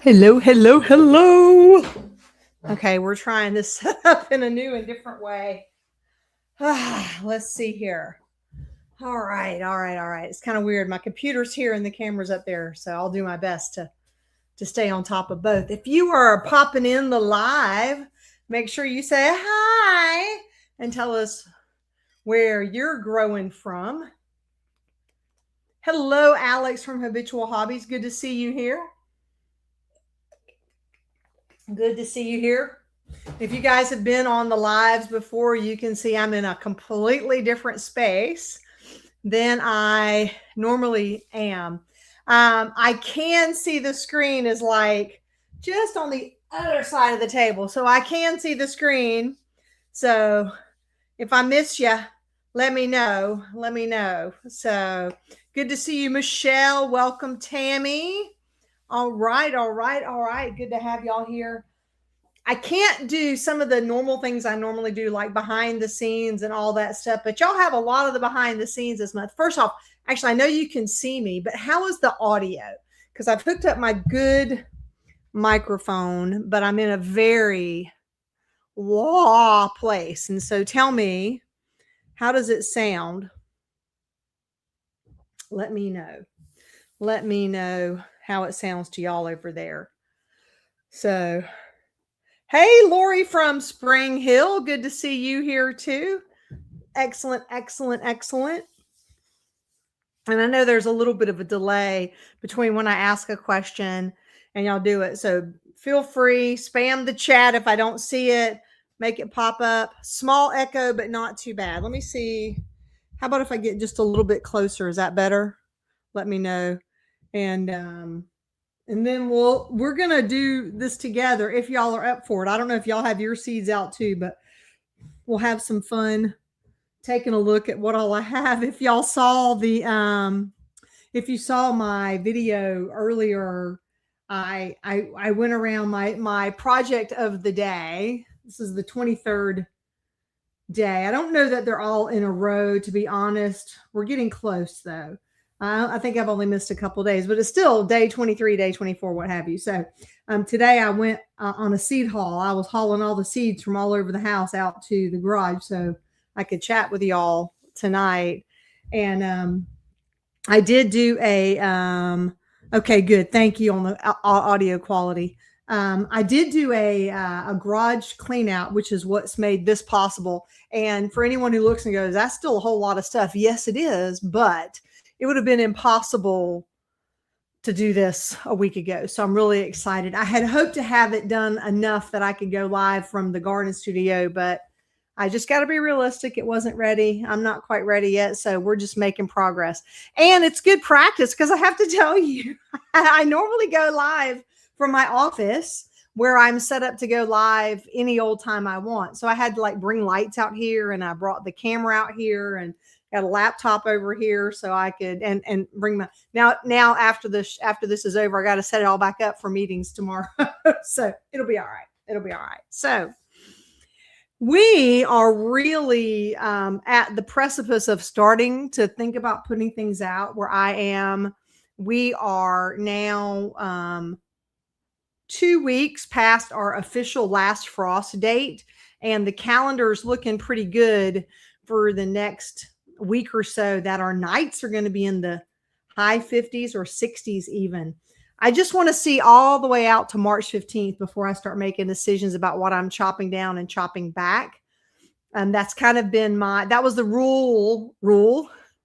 Hello, hello, hello. Okay, we're trying this up in a new and different way. Let's see here. All right, all right, all right. It's kind of weird. My computer's here and the camera's up there, so I'll do my best to stay on top of both. If you are popping in the live, make sure you say hi and tell us where you're growing from. Hello, Alex from Habitual Hobbies. Good to see you here. Good to see you here. If you guys have been on the lives before, you can see I'm in a completely different space than I normally am. I can see the screen is like just on the other side of the table. So I can see the screen. So if I miss you, let me know. Let me know. So good to see you, Michelle. Welcome, Tammy. All right, all right, all right. Good to have y'all here. I can't do some of the normal things I normally do, like behind the scenes and all that stuff, but y'all have a lot of the behind the scenes this month. First off, actually, I know you can see me, but how is the audio? Because I've hooked up my good microphone, but I'm in a very raw place. And so tell me, how does it sound? Let me know. Let me know how it sounds to y'all over there. So, hey, Lori from Spring Hill. Good to see you here too. Excellent, excellent, excellent. And I know there's a little bit of a delay between when I ask a question and y'all do it. So feel free, spam the chat if I don't see it, make it pop up. Small echo, but not too bad. Let me see. How about if I get just a little bit closer? Is that better? Let me know. And then we're gonna do this together if y'all are up for it. I don't know if y'all have your seeds out too, but we'll have some fun taking a look at what all I have. If y'all saw if you saw my video earlier, I went around my project of the day. This is the 23rd day. I don't know that they're all in a row, to be honest. We're getting close though. I think I've only missed a couple days, but it's still day 23, day 24, what have you. So today I went on a seed haul. I was hauling all the seeds from all over the house out to the garage so I could chat with y'all tonight. And I did do a okay, good. Thank you on the audio quality. I did do a garage clean out, which is what's made this possible. And for anyone who looks and goes, that's still a whole lot of stuff. Yes, it is, but it would have been impossible to do this a week ago. So I'm really excited. I had hoped to have it done enough that I could go live from the garden studio, but I just got to be realistic. It wasn't ready. I'm not quite ready yet. So we're just making progress. And it's good practice because I have to tell you, I normally go live from my office where I'm set up to go live any old time I want. So I had to like bring lights out here and I brought the camera out here and got a laptop over here so I could and bring my now after this is over, I got to set it all back up for meetings tomorrow. So it'll be all right. It'll be all right. So we are really at the precipice of starting to think about putting things out where I am. We are now 2 weeks past our official last frost date, and the calendar is looking pretty good for the next week or so that our nights are going to be in the high 50s or 60s even. I just want to see all the way out to March 15th before I start making decisions about what I'm chopping down and chopping back. And that's kind of been that was the rules.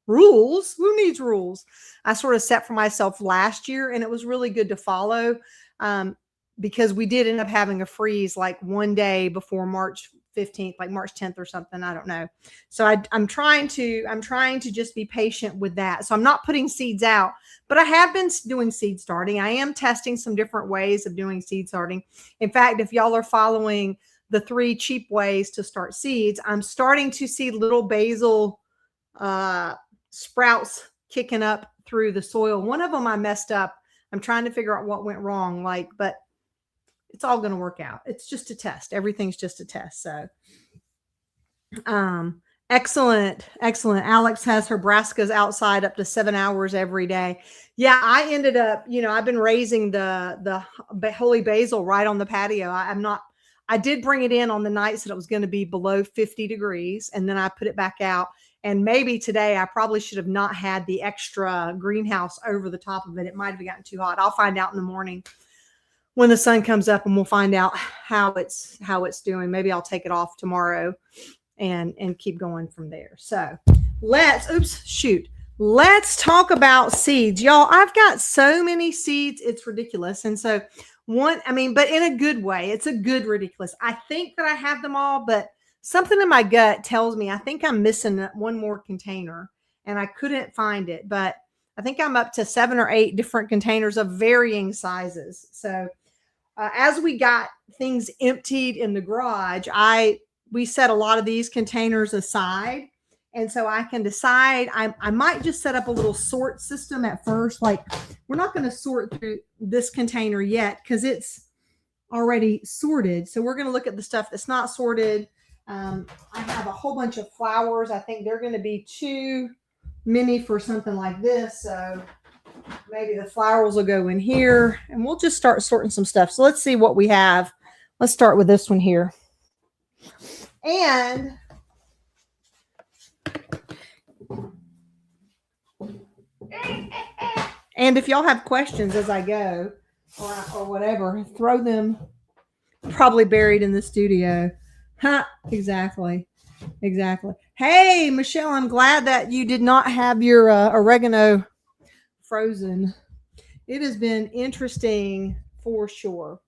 Who needs rules? I sort of set for myself last year, and it was really good to follow because we did end up having a freeze like one day before March 15th, like March 10th or something. I don't know. So I'm trying to just be patient with that. So I'm not putting seeds out, but I have been doing seed starting. I am testing some different ways of doing seed starting. In fact, if y'all are following the 3 cheap ways to start seeds, I'm starting to see little basil sprouts kicking up through the soil. One of them I messed up. I'm trying to figure out what went wrong, but it's all going to work out. It's just a test. Everything's just a test. So Excellent. Excellent. Alex has her brassicas outside up to 7 hours every day. Yeah, I ended up, I've been raising the holy basil right on the patio. I did bring it in on the nights that it was going to be below 50 degrees, and then I put it back out. And maybe today I probably should have not had the extra greenhouse over the top of it. It might have gotten too hot. I'll find out in the morning when the sun comes up, and we'll find out how it's doing. Maybe I'll take it off tomorrow and keep going from there. So let's talk about seeds, y'all. I've got so many seeds, it's ridiculous. And so but in a good way. It's a good ridiculous. I think that I have them all, but something in my gut tells me I think I'm missing one more container, and I couldn't find it. But I think I'm up to 7 or 8 different containers of varying sizes. So as we got things emptied in the garage, we set a lot of these containers aside. And so I can decide, I might just set up a little sort system at first. Like, we're not going to sort through this container yet because it's already sorted. So we're going to look at the stuff that's not sorted. I have a whole bunch of flowers. I think they're going to be too many for something like this. So maybe the flowers will go in here, and we'll just start sorting some stuff. So let's see what we have. Let's start with this one here. And if y'all have questions as I go or whatever, throw them. Probably buried in the studio. Huh, exactly. Hey, Michelle, I'm glad that you did not have your oregano frozen. It has been interesting for sure.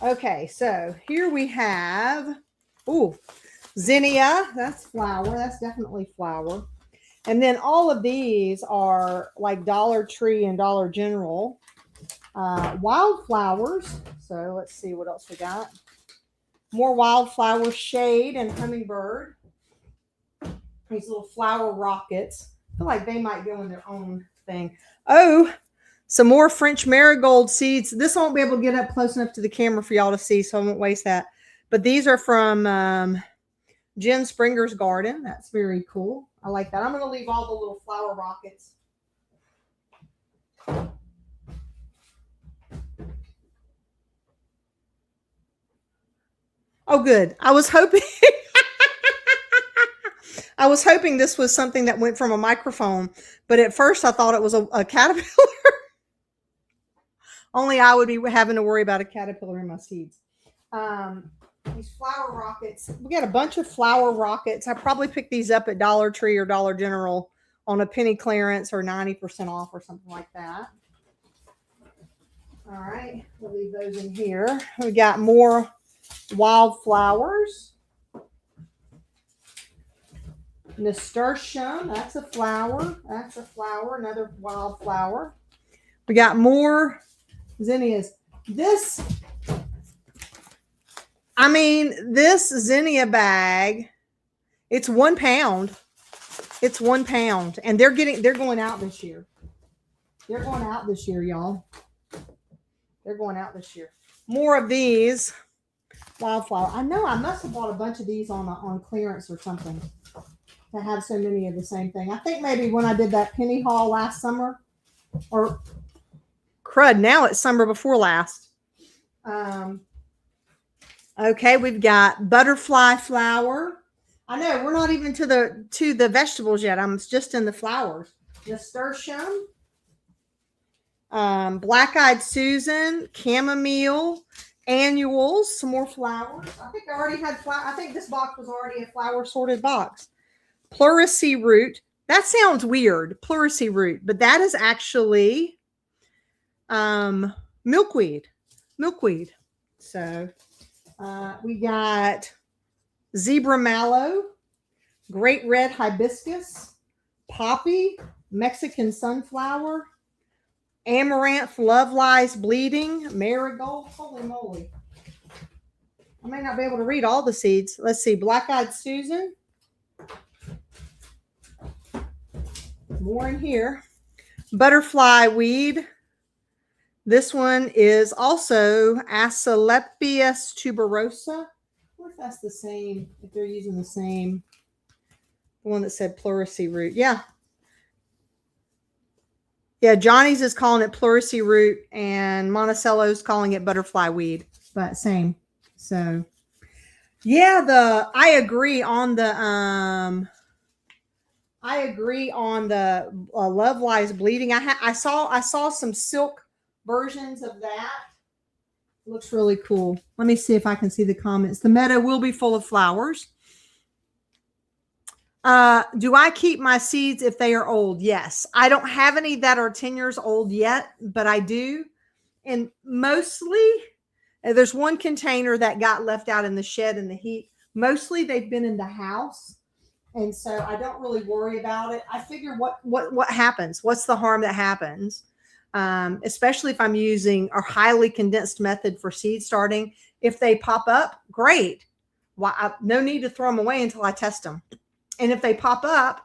Okay, so here we have, zinnia. That's flower. That's definitely flower. And then all of these are like Dollar Tree and Dollar General wildflowers. So let's see what else we got. More wildflower, shade, and hummingbird. These little flower rockets. I feel like they might go in their own thing. Oh, some more French marigold seeds. This won't be able to get up close enough to the camera for y'all to see, so I won't waste that. But these are from Jen Springer's garden. That's very cool. I like that. I'm going to leave all the little flower rockets. Oh, good. I was hoping this was something that went from a microphone, but at first I thought it was a caterpillar. Only I would be having to worry about a caterpillar in my seeds. These flower rockets. We got a bunch of flower rockets. I probably picked these up at Dollar Tree or Dollar General on a penny clearance or 90% off or something like that. All right, we'll leave those in here. We got more wildflowers. Nasturtium, that's a flower. Another wildflower. We got more zinnias. This zinnia bag, it's 1 pound. It's 1 pound. And they're going out this year. They're going out this year, y'all. They're going out this year. More of these wildflower. I know I must have bought a bunch of these on clearance or something to have so many of the same thing. I think maybe when I did that penny haul last summer, or crud, now it's summer before last. Okay, we've got butterfly flower. I know we're not even to the vegetables yet. I'm just in the flowers. Nasturtium, black-eyed Susan, chamomile, annuals, some more flowers. I think I already had I think this box was already a flower sorted box. Pleurisy root. That sounds weird, pleurisy root, but that is actually milkweed. So we got zebra mallow, great red hibiscus, poppy, Mexican sunflower, amaranth, love lies bleeding, marigold. Holy moly. I may not be able to read all the seeds. Let's see. Black-eyed Susan. More in here. Butterfly weed. This one is also Asclepias tuberosa. I wonder if that's the same, if they're using the same The one that said pleurisy root. Yeah. Yeah, Johnny's is calling it pleurisy root and Monticello's calling it butterfly weed, but same. So yeah, I agree on the Love Lies Bleeding. I saw some silk versions of that. Looks really cool. Let me see if I can see the comments. The meadow will be full of flowers. Do I keep my seeds if they are old? Yes. I don't have any that are 10 years old yet, but I do. And mostly, there's one container that got left out in the shed in the heat. Mostly they've been in the house. And so I don't really worry about it. I figure what happens? What's the harm that happens? Especially if I'm using a highly condensed method for seed starting. If they pop up, great. No need to throw them away until I test them. And if they pop up,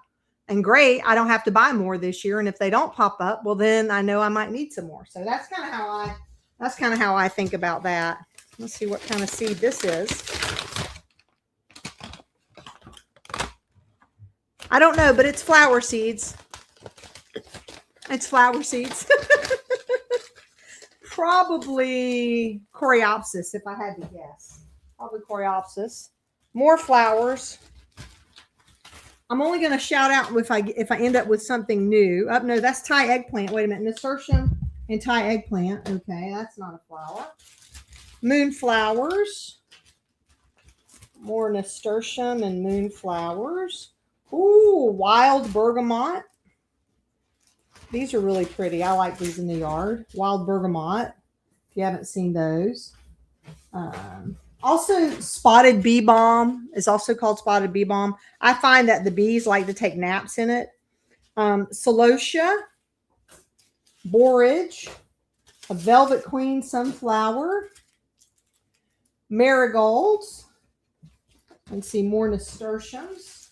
and great, I don't have to buy more this year. And if they don't pop up, well, then I know I might need some more. So that's kind of how I think about that. Let's see what kind of seed this is. I don't know, but it's flower seeds. It's flower seeds. Probably Coreopsis, if I had to guess. Probably Coreopsis. More flowers. I'm only going to shout out if I end up with something new. Oh, no, that's Thai eggplant. Wait a minute. Nasturtium and Thai eggplant. Okay, that's not a flower. Moonflowers. More nasturtium and moonflowers. Ooh, wild bergamot. These are really pretty. I like these in the yard. Wild bergamot. If you haven't seen those. Also, spotted bee balm is also called spotted bee balm. I find that the bees like to take naps in it. Celosia, borage, a velvet queen sunflower, marigolds, and see more nasturtiums.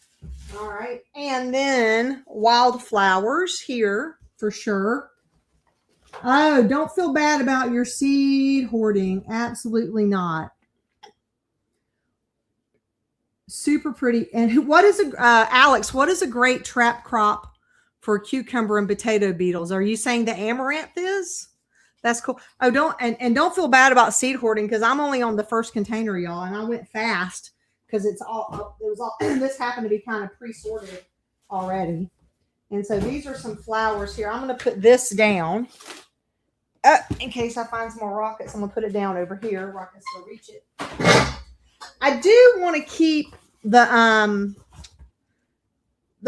All right. And then wildflowers here for sure. Oh, don't feel bad about your seed hoarding. Absolutely not. Super pretty. And what is Alex, what is a great trap crop for cucumber and potato beetles? Are you saying the amaranth is? That's cool. Oh, don't feel bad about seed hoarding because I'm only on the first container, y'all, and I went fast because this happened to be kind of pre-sorted already. And so these are some flowers here. I'm going to put this down in case I find some more rockets. I'm going to put it down over here. Rockets will reach it. I do want to keep the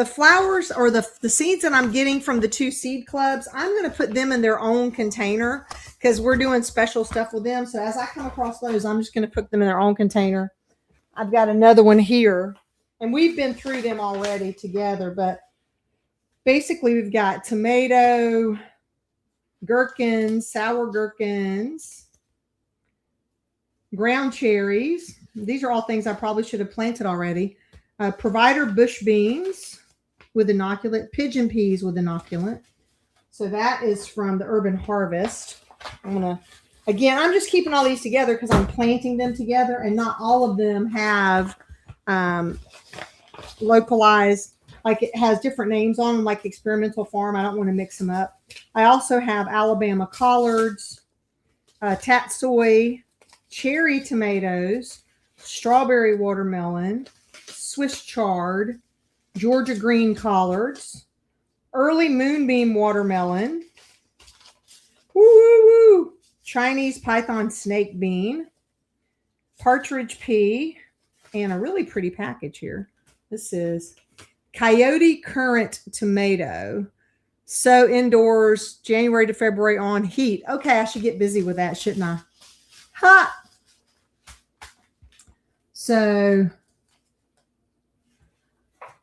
flowers or the seeds that I'm getting from the 2 seed clubs. I'm going to put them in their own container because we're doing special stuff with them. So as I come across those, I'm just going to put them in their own container. I've got another one here, and we've been through them already together. But basically, we've got tomato, gherkins, sour gherkins, ground cherries. These are all things I probably should have planted already. Provider bush beans with inoculant, pigeon peas with inoculant. So that is from the Urban Harvest. I'm just keeping all these together because I'm planting them together, and not all of them have localized, like it has different names on them, like Experimental Farm. I don't want to mix them up. I also have Alabama collards, tatsoi, cherry tomatoes, strawberry watermelon, Swiss chard, Georgia green collards, early moonbeam watermelon, woo, Chinese python snake bean, partridge pea, and a really pretty package here. This is coyote currant tomato. So indoors, January to February on heat. Okay, I should get busy with that, shouldn't I? Ha! So,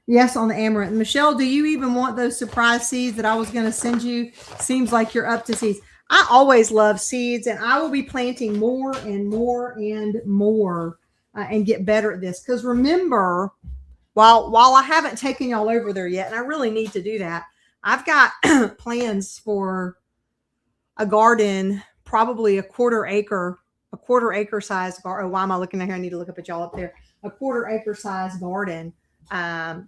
yes, on the amaranth. Michelle, do you even want those surprise seeds that I was going to send you? Seems like you're up to seeds. I always love seeds, and I will be planting more and more and more and get better at this. Because remember, while I haven't taken y'all over there yet, and I really need to do that, I've got plans for a garden, probably a quarter acre size garden. Oh, why am I looking at here? I need to look up at y'all up there. A quarter acre size garden on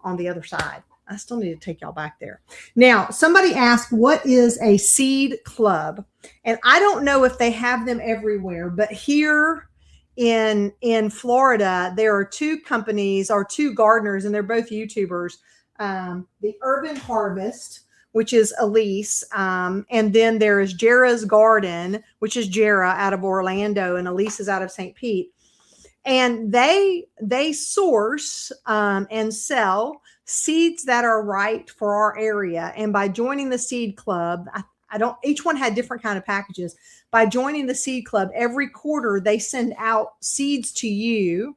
on the other side. I still need to take y'all back there. Now, somebody asked, what is a seed club? And I don't know if they have them everywhere, but here in Florida, there are two companies or two gardeners, and they're both YouTubers. The Urban Harvest, which is Elise, and then there is Jera's Garden, which is Jera out of Orlando, and Elise is out of St. Pete. And they source and sell seeds that are right for our area. And by joining the seed club, each one had different kind of packages. By joining the seed club, every quarter they send out seeds to you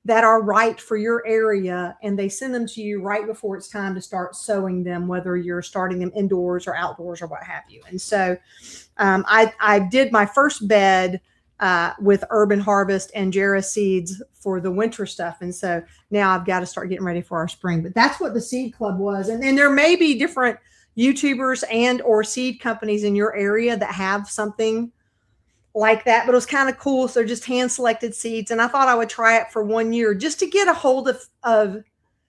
that are right for your area, and they send them to you right before it's time to start sowing them, whether you're starting them indoors or outdoors or what have you. And so I did my first bed with Urban Harvest and Jera seeds for the winter stuff. And so now I've got to start getting ready for our spring. But that's what the seed club was. And there may be different YouTubers and or seed companies in your area that have something like that, but it was kind of cool. So they're just hand selected seeds. And I thought I would try it for 1 year just to get a hold of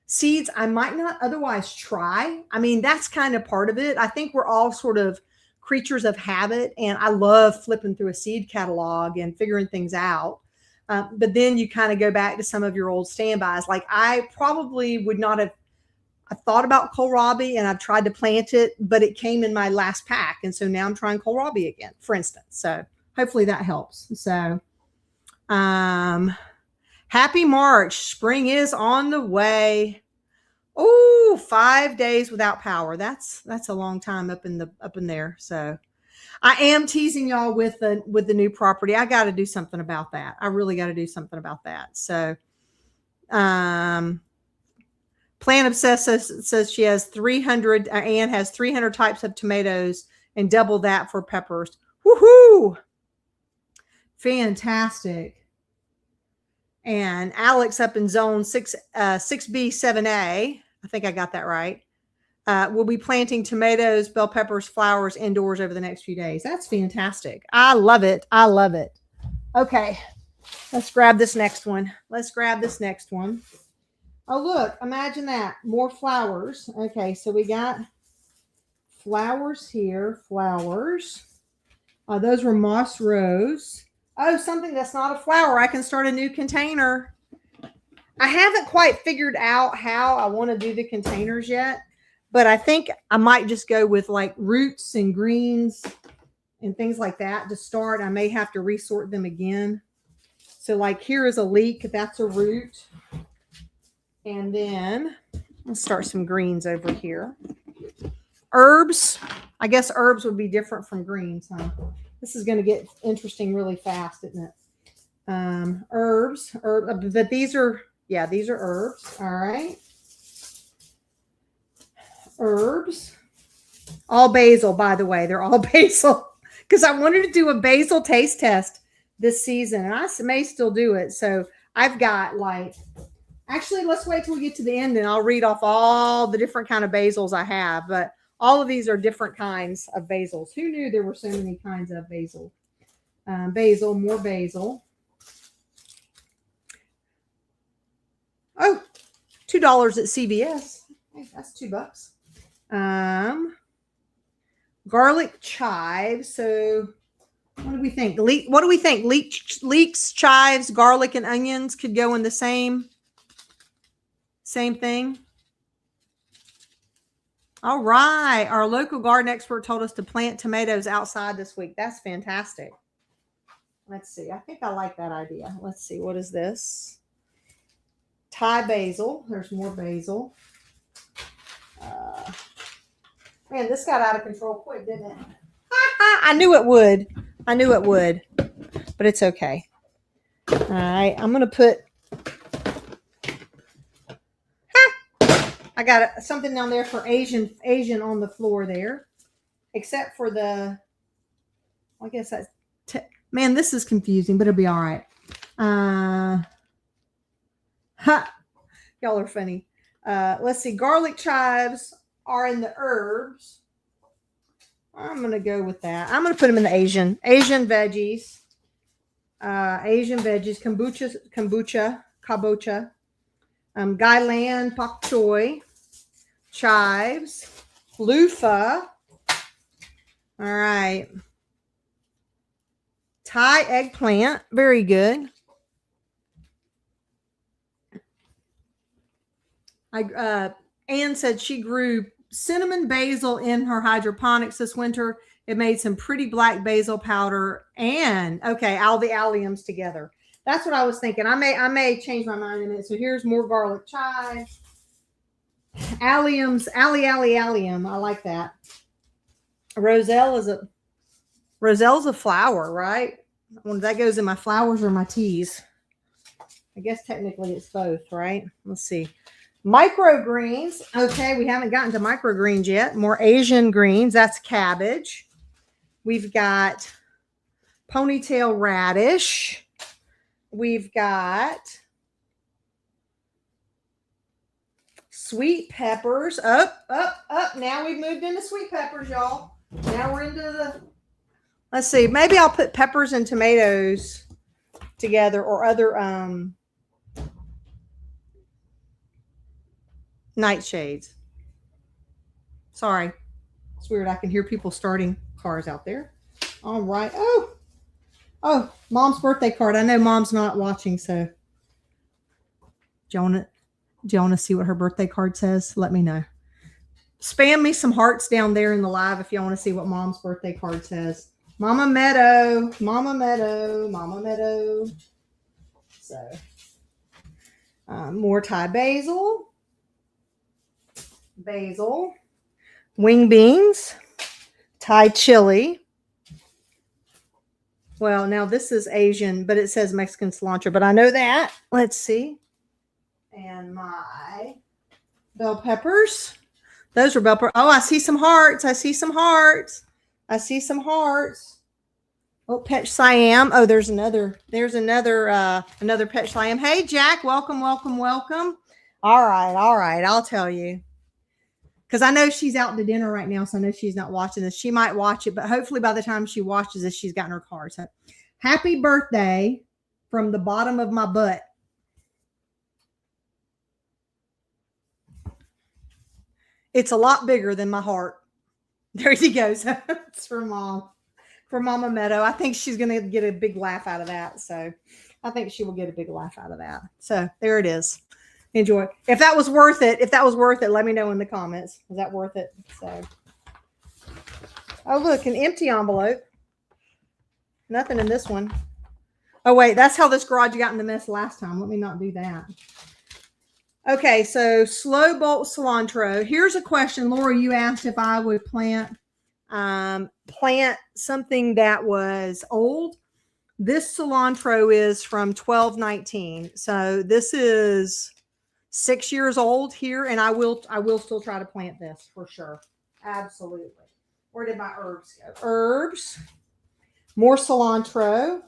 seeds I might not otherwise try. I mean, that's kind of part of it. I think we're all sort of creatures of habit, and I love flipping through a seed catalog and figuring things out. But then you kind of go back to some of your old standbys. Like I probably would not have, I thought about kohlrabi and I've tried to plant it, but it came in my last pack. And so now I'm trying kohlrabi again, for instance. So hopefully that helps. So happy March. Spring is on the way. Oh, 5 days without power. That's a long time up in there. So I am teasing y'all with the new property. I got to do something about that. I really got to do something about that. So Plant Obsessed says she has 300, Anne has 300 types of tomatoes and double that for peppers. Woohoo! Fantastic. And Alex up in zone 6B7A, I think I got that right, will be planting tomatoes, bell peppers, flowers indoors over the next few days. That's fantastic. I love it. I love it. Okay, let's grab this next one. Oh, look, imagine that. More flowers. Okay, so we got flowers here. Flowers. Those were moss rose. Oh, something that's not a flower. I can start a new container. I haven't quite figured out how I want to do the containers yet, but I think I might just go with like roots and greens and things like that to start. I may have to resort them again. So like here is a leek. That's a root. And then let's start some greens over here. Herbs. I guess herbs would be different from greens, huh? This is going to get interesting really fast, isn't it? Herbs, but these are herbs. All right. Herbs. All basil, by the way. They're all basil because I wanted to do a basil taste test this season, and I may still do it. So I've got actually, let's wait till we get to the end and I'll read off all the different kind of basils I have, but all of these are different kinds of basils. Who knew there were so many kinds of basil? Basil, more basil. Oh, $2 at CVS. Hey, that's $2. Garlic chives. So what do we think? What do we think? Leeks, chives, garlic, and onions could go in the same thing. All right. Our local garden expert told us to plant tomatoes outside this week. That's fantastic. Let's see. I think I like that idea. Let's see. What is this? Thai basil. There's more basil. Man, this got out of control quick, didn't it? I knew it would. But it's okay. All right. I'm going to put... I got something down there for Asian on the floor there, except for I guess that's, man, this is confusing, but it'll be all right. Y'all are funny. Let's see. Garlic chives are in the herbs. I'm going to go with that. I'm going to put them in the Asian veggies. Kombucha. Gai Lan, Pak Choi, chives, loofah. All right. Thai eggplant. Very good. Anne said she grew cinnamon basil in her hydroponics this winter. It made some pretty black basil powder and okay, all the alliums together. That's what I was thinking. I may change my mind in a minute. So here's more garlic chive. Alliums, allium. I like that. Roselle's a flower, right? Well, that goes in my flowers or my teas. I guess technically it's both, right? Let's see. Microgreens. Okay, we haven't gotten to microgreens yet. More Asian greens. That's cabbage. We've got ponytail radish. We've got sweet peppers. Up. Now we've moved into sweet peppers, y'all. Now we're into the... Let's see. Maybe I'll put peppers and tomatoes together or other nightshades. Sorry. It's weird. I can hear people starting cars out there. All right. Oh, Mom's birthday card. I know Mom's not watching, so do you want to see what her birthday card says? Let me know. Spam me some hearts down there in the live if you want to see what Mom's birthday card says. Mama Meadow. So, more Thai basil, wing beans, Thai chili. Well, now this is Asian, but it says Mexican cilantro, but I know that. Let's see. And my bell peppers. Those are bell peppers. Oh, I see some hearts. Oh, Pet Siam. Oh, there's another Pet Siam. Hey, Jack, welcome. All right. I'll tell you. Because I know she's out to dinner right now, so I know she's not watching this. She might watch it, but hopefully by the time she watches this, she's gotten her card. So happy birthday from the bottom of my butt. It's a lot bigger than my heart. There you go. So it's for Mom. For Mama Meadow. I think she's going to get a big laugh out of that. So I think she will get a big laugh out of that. So there it is. Enjoy. If that was worth it, let me know in the comments. Was that worth it? So, oh, look, an empty envelope. Nothing in this one. Oh, wait, that's how this garage got in the mess last time. Let me not do that. Okay, so slow bolt cilantro. Here's a question. Laura, you asked if I would plant something that was old. This cilantro is from 1219. So this is 6 years old here, and I will still try to plant this for sure. Absolutely. Where did my herbs go? Herbs. More cilantro.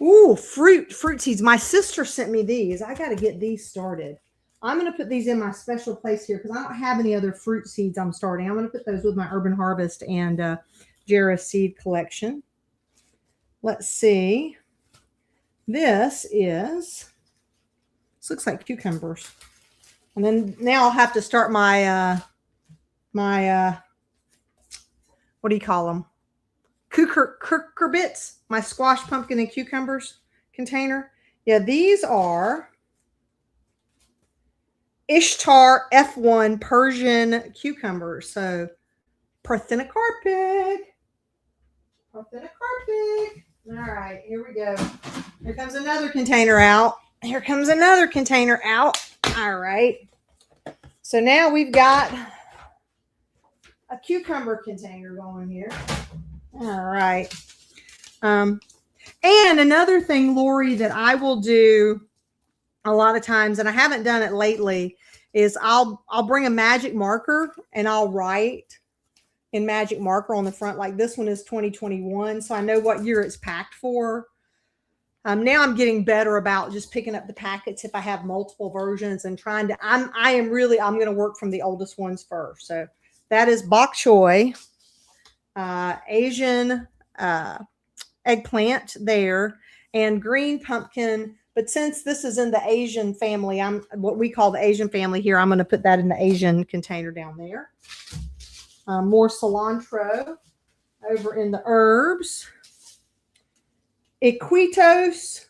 Ooh, fruit seeds. My sister sent me these. I got to get these started. I'm going to put these in my special place here because I don't have any other fruit seeds I'm starting. I'm going to put those with my Urban Harvest and Jarrah seed collection. Let's see. This looks like cucumbers. And then now I'll have to start my what do you call them? Cucurbits, my squash, pumpkin, and cucumbers container. Yeah, these are Ishtar F1 Persian cucumbers. So Parthenocarpic. All right, here we go. Here comes another container out. All right. So now we've got a cucumber container going here. All right. And another thing, Lori, that I will do a lot of times, and I haven't done it lately, is I'll bring a magic marker and I'll write in magic marker on the front. Like this one is 2021, so I know what year it's packed for. Now I'm getting better about just picking up the packets if I have multiple versions and trying to. I'm going to work from the oldest ones first. So that is bok choy, Asian eggplant there, and green pumpkin But since this is in the Asian family, I'm what we call the Asian family here. I'm going to put that in the Asian container down there. More cilantro over in the herbs. Iquitos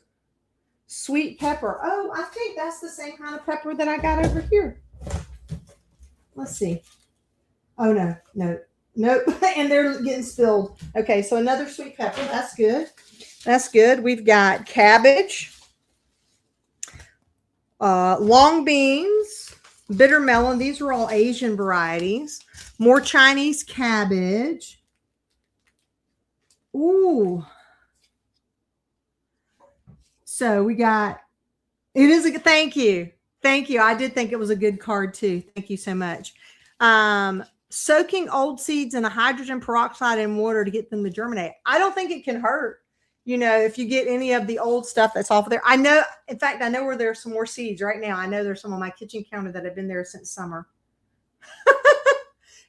sweet pepper. Oh, I think that's the same kind of pepper that I got over here. Let's see. Oh, no. And they're getting spilled. Okay, so another sweet pepper. That's good. That's good. We've got cabbage, long beans, bitter melon. These are all Asian varieties. More Chinese cabbage. Ooh. So we got, it is a, thank you. Thank you. I did think it was a good card too. Thank you so much. Soaking old seeds in a hydrogen peroxide and water to get them to germinate. I don't think it can hurt. You know, if you get any of the old stuff that's off of there. I know, in fact, I know where there's some more seeds right now. I know there's some on my kitchen counter that have been there since summer.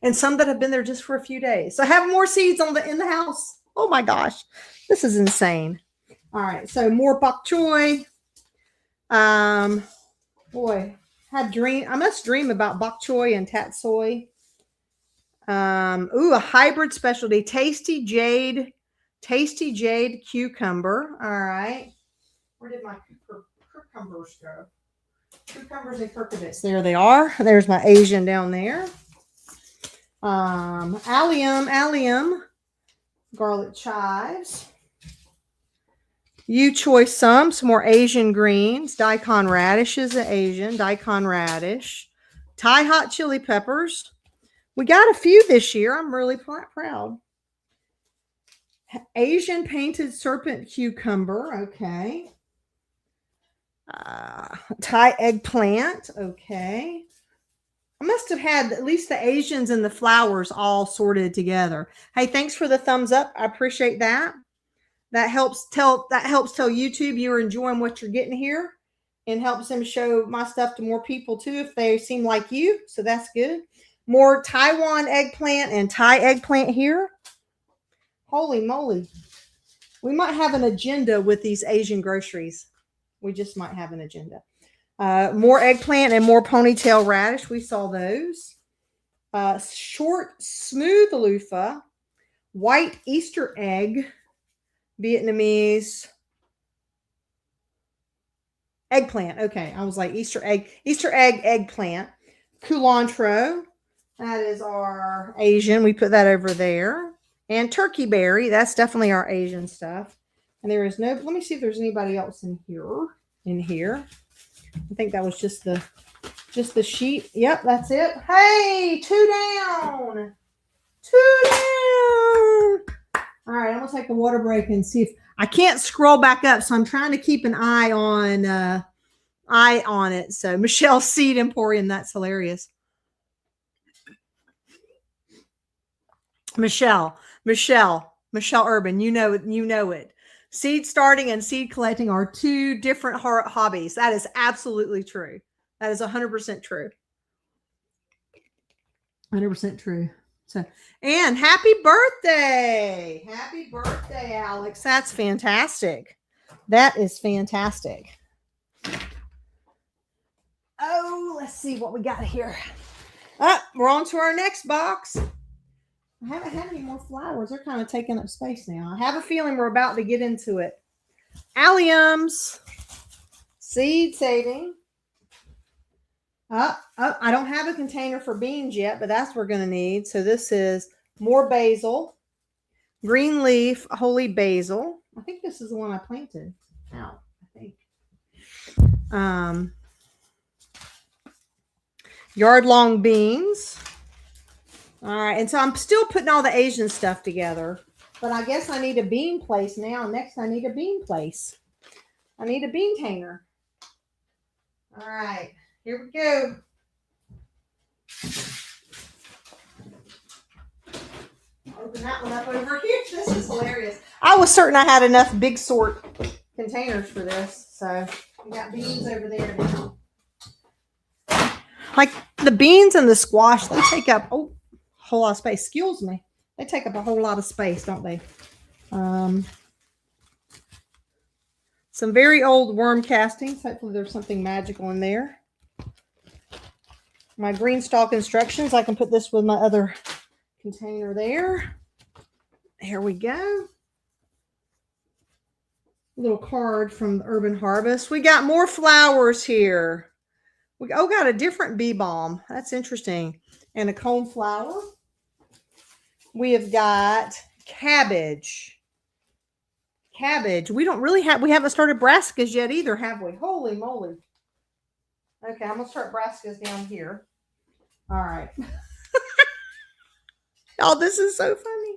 And some that have been there just for a few days. So I have more seeds in the house. Oh my gosh. This is insane. All right. So more bok choy. Boy, I must dream about bok choy and tatsoi. A hybrid specialty, tasty jade cucumber. All right. Where did my cucumbers go? Cucumbers and curcumbits. There they are. There's my Asian down there. Allium, garlic chives. Choice some more Asian greens. Daikon radish is an Asian. Daikon radish. Thai hot chili peppers. We got a few this year. I'm really proud. Asian painted serpent cucumber. Okay. Thai eggplant. Okay. I must have had at least the Asians and the flowers all sorted together. Hey, thanks for the thumbs up. I appreciate that. That helps tell YouTube you're enjoying what you're getting here, and helps them show my stuff to more people too if they seem like you. So that's good. More Taiwan eggplant and Thai eggplant here. Holy moly. We might have an agenda with these Asian groceries. We just might have an agenda. More eggplant and more ponytail radish. We saw those. Short, smooth loofah. White Easter egg. Vietnamese. Eggplant. Okay. I was like Easter egg, eggplant. Culantro. That is our Asian. We put that over there. And turkey berry. That's definitely our Asian stuff. And there is no, let me see if there's anybody else in here. I think that was just the sheet. Yep, that's it. Hey, 2 down. 2 down. All right, I'm gonna take a water break and see if I can't scroll back up, so I'm trying to keep an eye on it. So Michelle Seed Emporium, that's hilarious. Michelle Urban, you know it. Seed starting and seed collecting are 2 different hobbies. That is absolutely true. That is 100% true. 100% true. So, and happy birthday. Happy birthday, Alex. That's fantastic. That is fantastic. Oh, let's see what we got here. We're on to our next box. I haven't had any more flowers. They're kind of taking up space now. I have a feeling we're about to get into it. Alliums. Seed saving. I don't have a container for beans yet, but that's what we're going to need. So this is more basil. Green leaf, holy basil. I think this is the one I planted out, I think. Yard long beans. All right, and so I'm still putting all the Asian stuff together, but I guess I need a bean place now. Next, I need a bean place. I need a bean tainer. All right, here we go. Open that one up over here. This is hilarious. I was certain I had enough big sort containers for this, so we got beans over there now. Like the beans and the squash, they take up a whole lot of space. Excuse me. They take up a whole lot of space, don't they? Some very old worm castings. Hopefully there's something magical in there. My green stalk instructions. I can put this with my other container there. Here we go. Little card from Urban Harvest. We got more flowers here. We got a different bee balm. That's interesting. And a cone flower. We have got cabbage. Cabbage. We haven't started brassicas yet either, have we? Holy moly. Okay, I'm going to start brassicas down here. All right. Oh, this is so funny.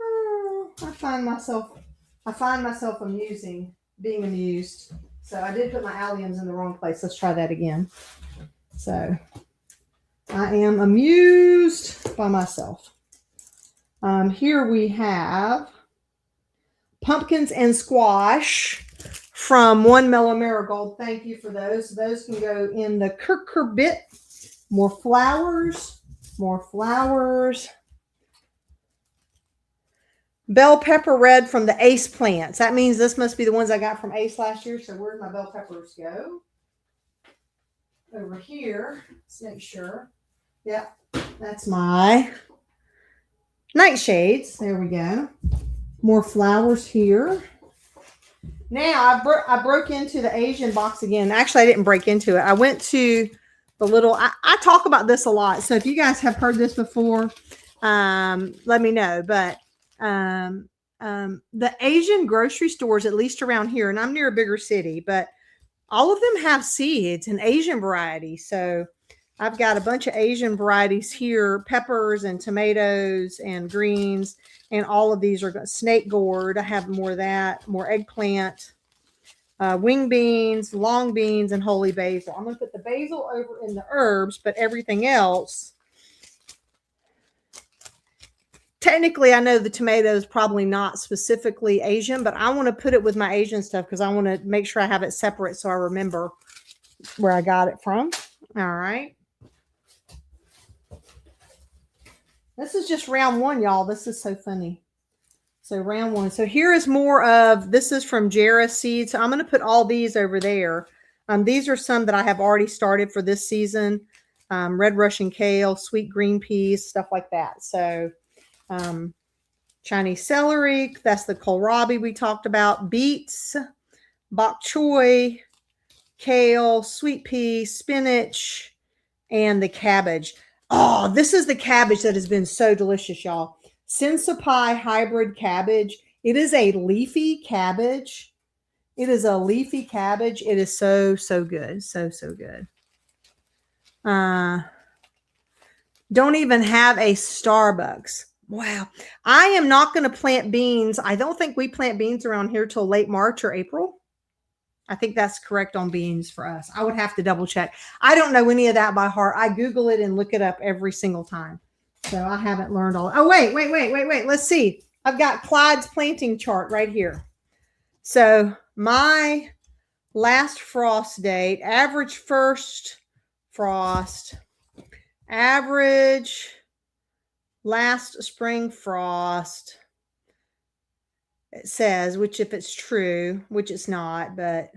Oh, I find myself being amused. So I did put my alliums in the wrong place. Let's try that again. So I am amused by myself. Here we have pumpkins and squash from One Mellow Marigold. Thank you for those. Those can go in the cucurbit. More flowers. More flowers. Bell pepper red from the Ace plants. That means this must be the ones I got from Ace last year. So where did my bell peppers go? Over here. Let's make sure. Yep, that's my nightshades. There we go. More flowers here. Now I broke into the Asian box again. Actually, I didn't break into it. I went to the little. I talk about this a lot. So if you guys have heard this before, let me know. But the Asian grocery stores, at least around here, and I'm near a bigger city, but all of them have seeds and Asian varieties. So I've got a bunch of Asian varieties here, peppers and tomatoes and greens, and all of these are snake gourd. I have more of that, more eggplant, wing beans, long beans, and holy basil. I'm going to put the basil over in the herbs, but everything else. Technically, I know the tomato is probably not specifically Asian, but I want to put it with my Asian stuff because I want to make sure I have it separate so I remember where I got it from. All right. This is just round one, y'all. This is so funny. So round one. So here is more of, this is from Jarrah Seeds. So I'm going to put all these over there. These are some that I have already started for this season. Red Russian kale, sweet green peas, stuff like that. So Chinese celery, that's the kohlrabi we talked about, beets, bok choy, kale, sweet pea, spinach, and the cabbage. Oh, this is the cabbage that has been so delicious, y'all. Sensipai hybrid cabbage. It is a leafy cabbage. It is a leafy cabbage. It is so, so good. So, so good. Don't even have a Starbucks. Wow. I am not going to plant beans. I don't think we plant beans around here till late March or April. I think that's correct on beans for us. I would have to double check. I don't know any of that by heart. I Google it and look it up every single time. So I haven't learned all. Oh, wait. Let's see. I've got Clyde's planting chart right here. So my last frost date, average first frost, average last spring frost, it says, which if it's true, which it's not, but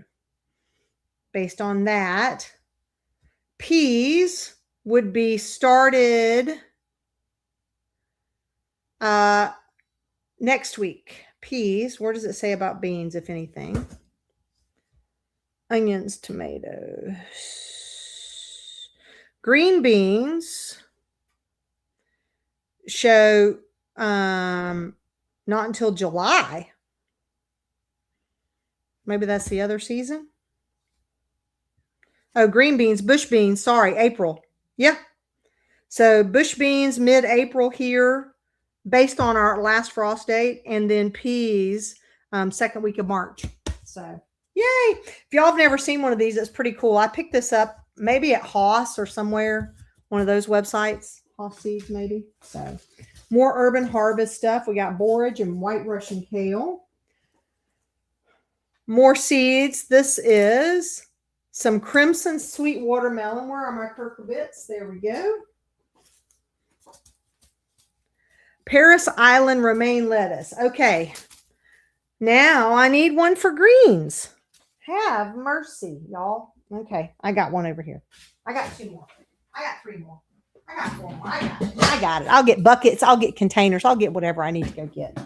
based on that, peas would be started next week. Peas, where does it say about beans, if anything? Onions, tomatoes, green beans show not until July. Maybe that's the other season. Oh, green beans, bush beans, sorry, April. Yeah. So bush beans mid-April here based on our last frost date, and then peas second week of March. So yay. If y'all have never seen one of these, it's pretty cool. I picked this up maybe at Haas or somewhere, one of those websites, Haas Seeds maybe. So more Urban Harvest stuff. We got borage and white Russian kale. More seeds. This is some crimson sweet watermelon. Where are my cucurbits? There we go. Paris Island romaine lettuce. Okay. Now I need one for greens. Have mercy, y'all. Okay, I got one over here. I got 2 more. I got 3 more. I got 4 more. I got it. I'll get buckets. I'll get containers. I'll get whatever I need to go get.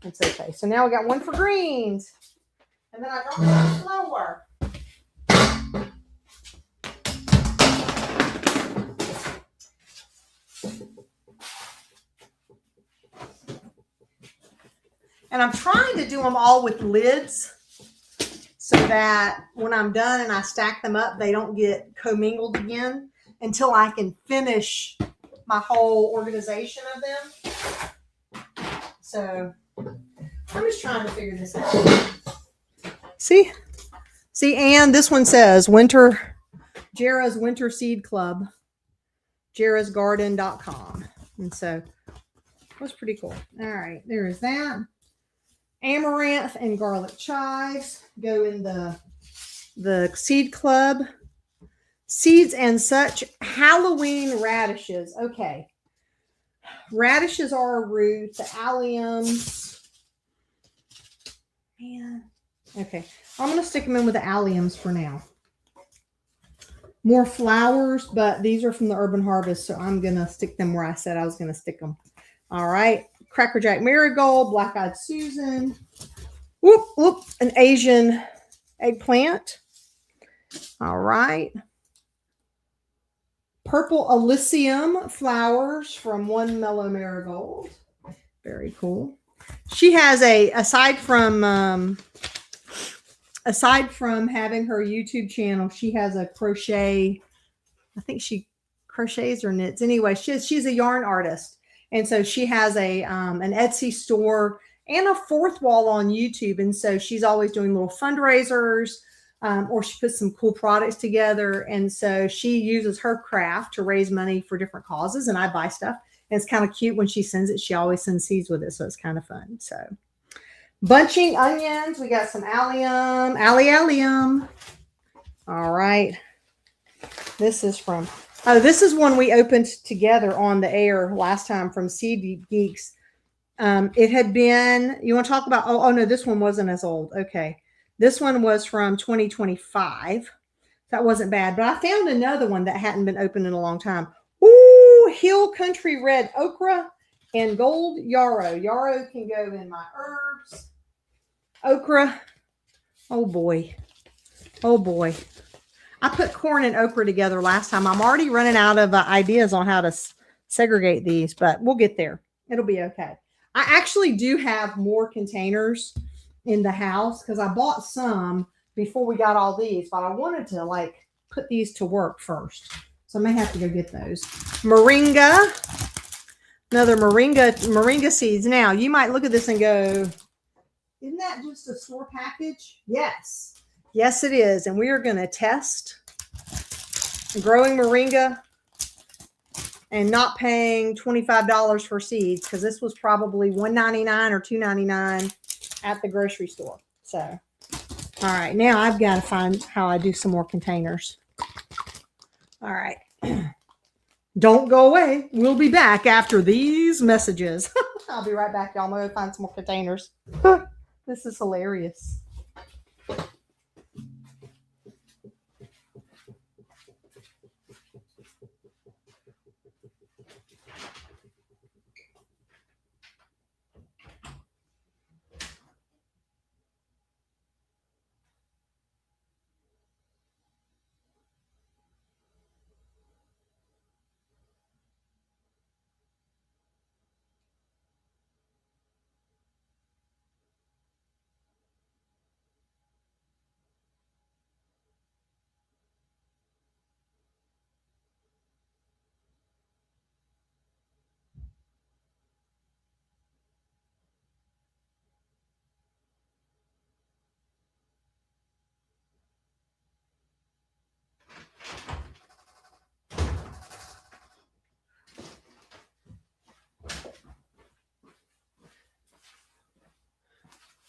It's okay. So now we got one for greens. And then I drop it on the floor. And I'm trying to do them all with lids so that when I'm done and I stack them up, they don't get commingled again until I can finish my whole organization of them. So I'm just trying to figure this out. See, and this one says Jera's Winter Seed Club, jerasgarden.com. And so that's pretty cool. All right, there is that. Amaranth and garlic chives go in the seed club. Seeds and such. Halloween radishes. Okay. Radishes are a root. The alliums. Man. Okay. I'm going to stick them in with the alliums for now. More flowers, but these are from the Urban Harvest, so I'm going to stick them where I said I was going to stick them. All right. Cracker Jack Marigold, Black Eyed Susan. Whoop, whoop. An Asian eggplant. All right. Purple Elysium flowers from One Mellow Marigold. Very cool. She has aside from having her YouTube channel, she has a crochet. I think she crochets or knits. Anyway, she's a yarn artist. And so she has an Etsy store and a fourth wall on YouTube. And so she's always doing little fundraisers, or she puts some cool products together. And so she uses her craft to raise money for different causes. And I buy stuff. And it's kind of cute when she sends it. She always sends seeds with it. So it's kind of fun. So bunching onions. We got some allium. All right. This is from... Oh, this is one we opened together on the air last time from Seed Geeks. It had been, you want to talk about, oh no, this one wasn't as old. Okay. This one was from 2025. That wasn't bad, but I found another one that hadn't been opened in a long time. Ooh, Hill Country Red Okra and Gold Yarrow. Yarrow can go in my herbs. Okra. Oh boy. Oh boy. I put corn and okra together last time. I'm already running out of ideas on how to segregate these, but we'll get there. It'll be okay. I actually do have more containers in the house because I bought some before we got all these, but I wanted to put these to work first. So I may have to go get those. Moringa. Another moringa seeds. Now, you might look at this and go, isn't that just a store package? Yes. Yes, it is. And we are going to test growing moringa and not paying $25 for seeds because this was probably $1.99 or $2.99 at the grocery store. So, all right. Now I've got to find how I do some more containers. All right. Don't go away. We'll be back after these messages. I'll be right back, y'all. I'm going to find some more containers. This is hilarious.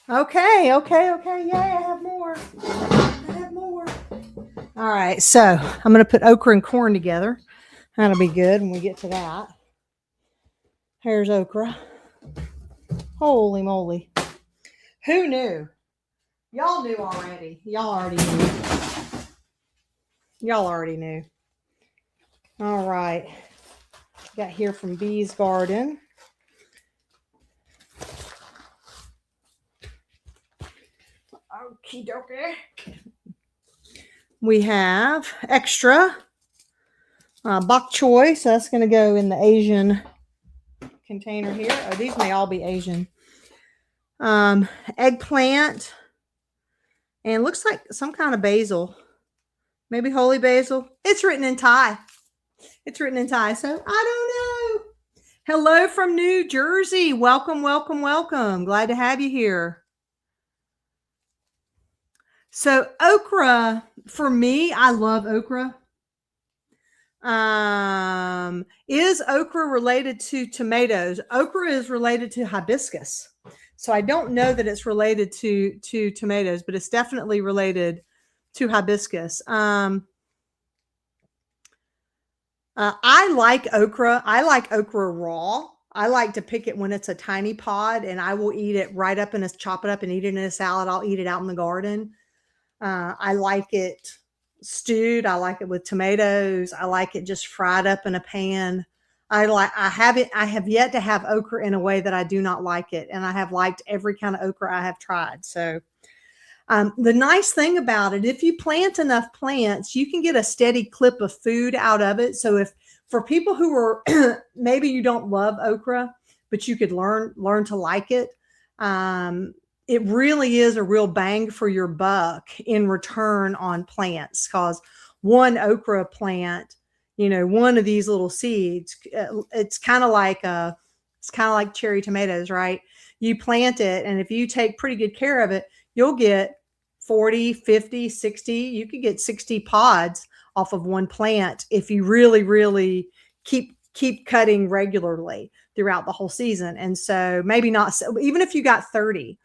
Okay. Yay, I have more. All right, so I'm going to put okra and corn together. That'll be good when we get to that. Here's okra. Holy moly. Who knew? Y'all knew already. Y'all already knew. Y'all already knew. All right. Got here from Bee's Garden. Okie dokie. We have extra bok choy. So that's going to go in the Asian container here. Oh, these may all be Asian. Eggplant. And looks like some kind of basil. Maybe holy basil. It's written in Thai. It's written in Thai. So I don't know. Hello from New Jersey. Welcome, welcome, welcome. Glad to have you here. So okra, for me, I love okra. Is okra related to tomatoes? Okra is related to hibiscus. So I don't know that it's related to tomatoes, but it's definitely related to hibiscus. I like okra. I like okra raw. I like to pick it when it's a tiny pod, and I will eat it right up and chop it up and eat it in a salad. I'll eat it out in the garden. I like it stewed. I like it with tomatoes. I like it just fried up in a pan. I have yet to have okra in a way that I do not like it. And I have liked every kind of okra I have tried. So the nice thing about it, if you plant enough plants, you can get a steady clip of food out of it. So if for people who are maybe you don't love okra, but you could learn to like it, it really is a real bang for your buck in return on plants, because one okra plant, one of these little seeds, it's kind of like cherry tomatoes, right? You plant it, and if you take pretty good care of it, you'll get 40, 50, 60, you could get 60 pods off of one plant if you really, really keep cutting regularly throughout the whole season. And so maybe not, even if you got 30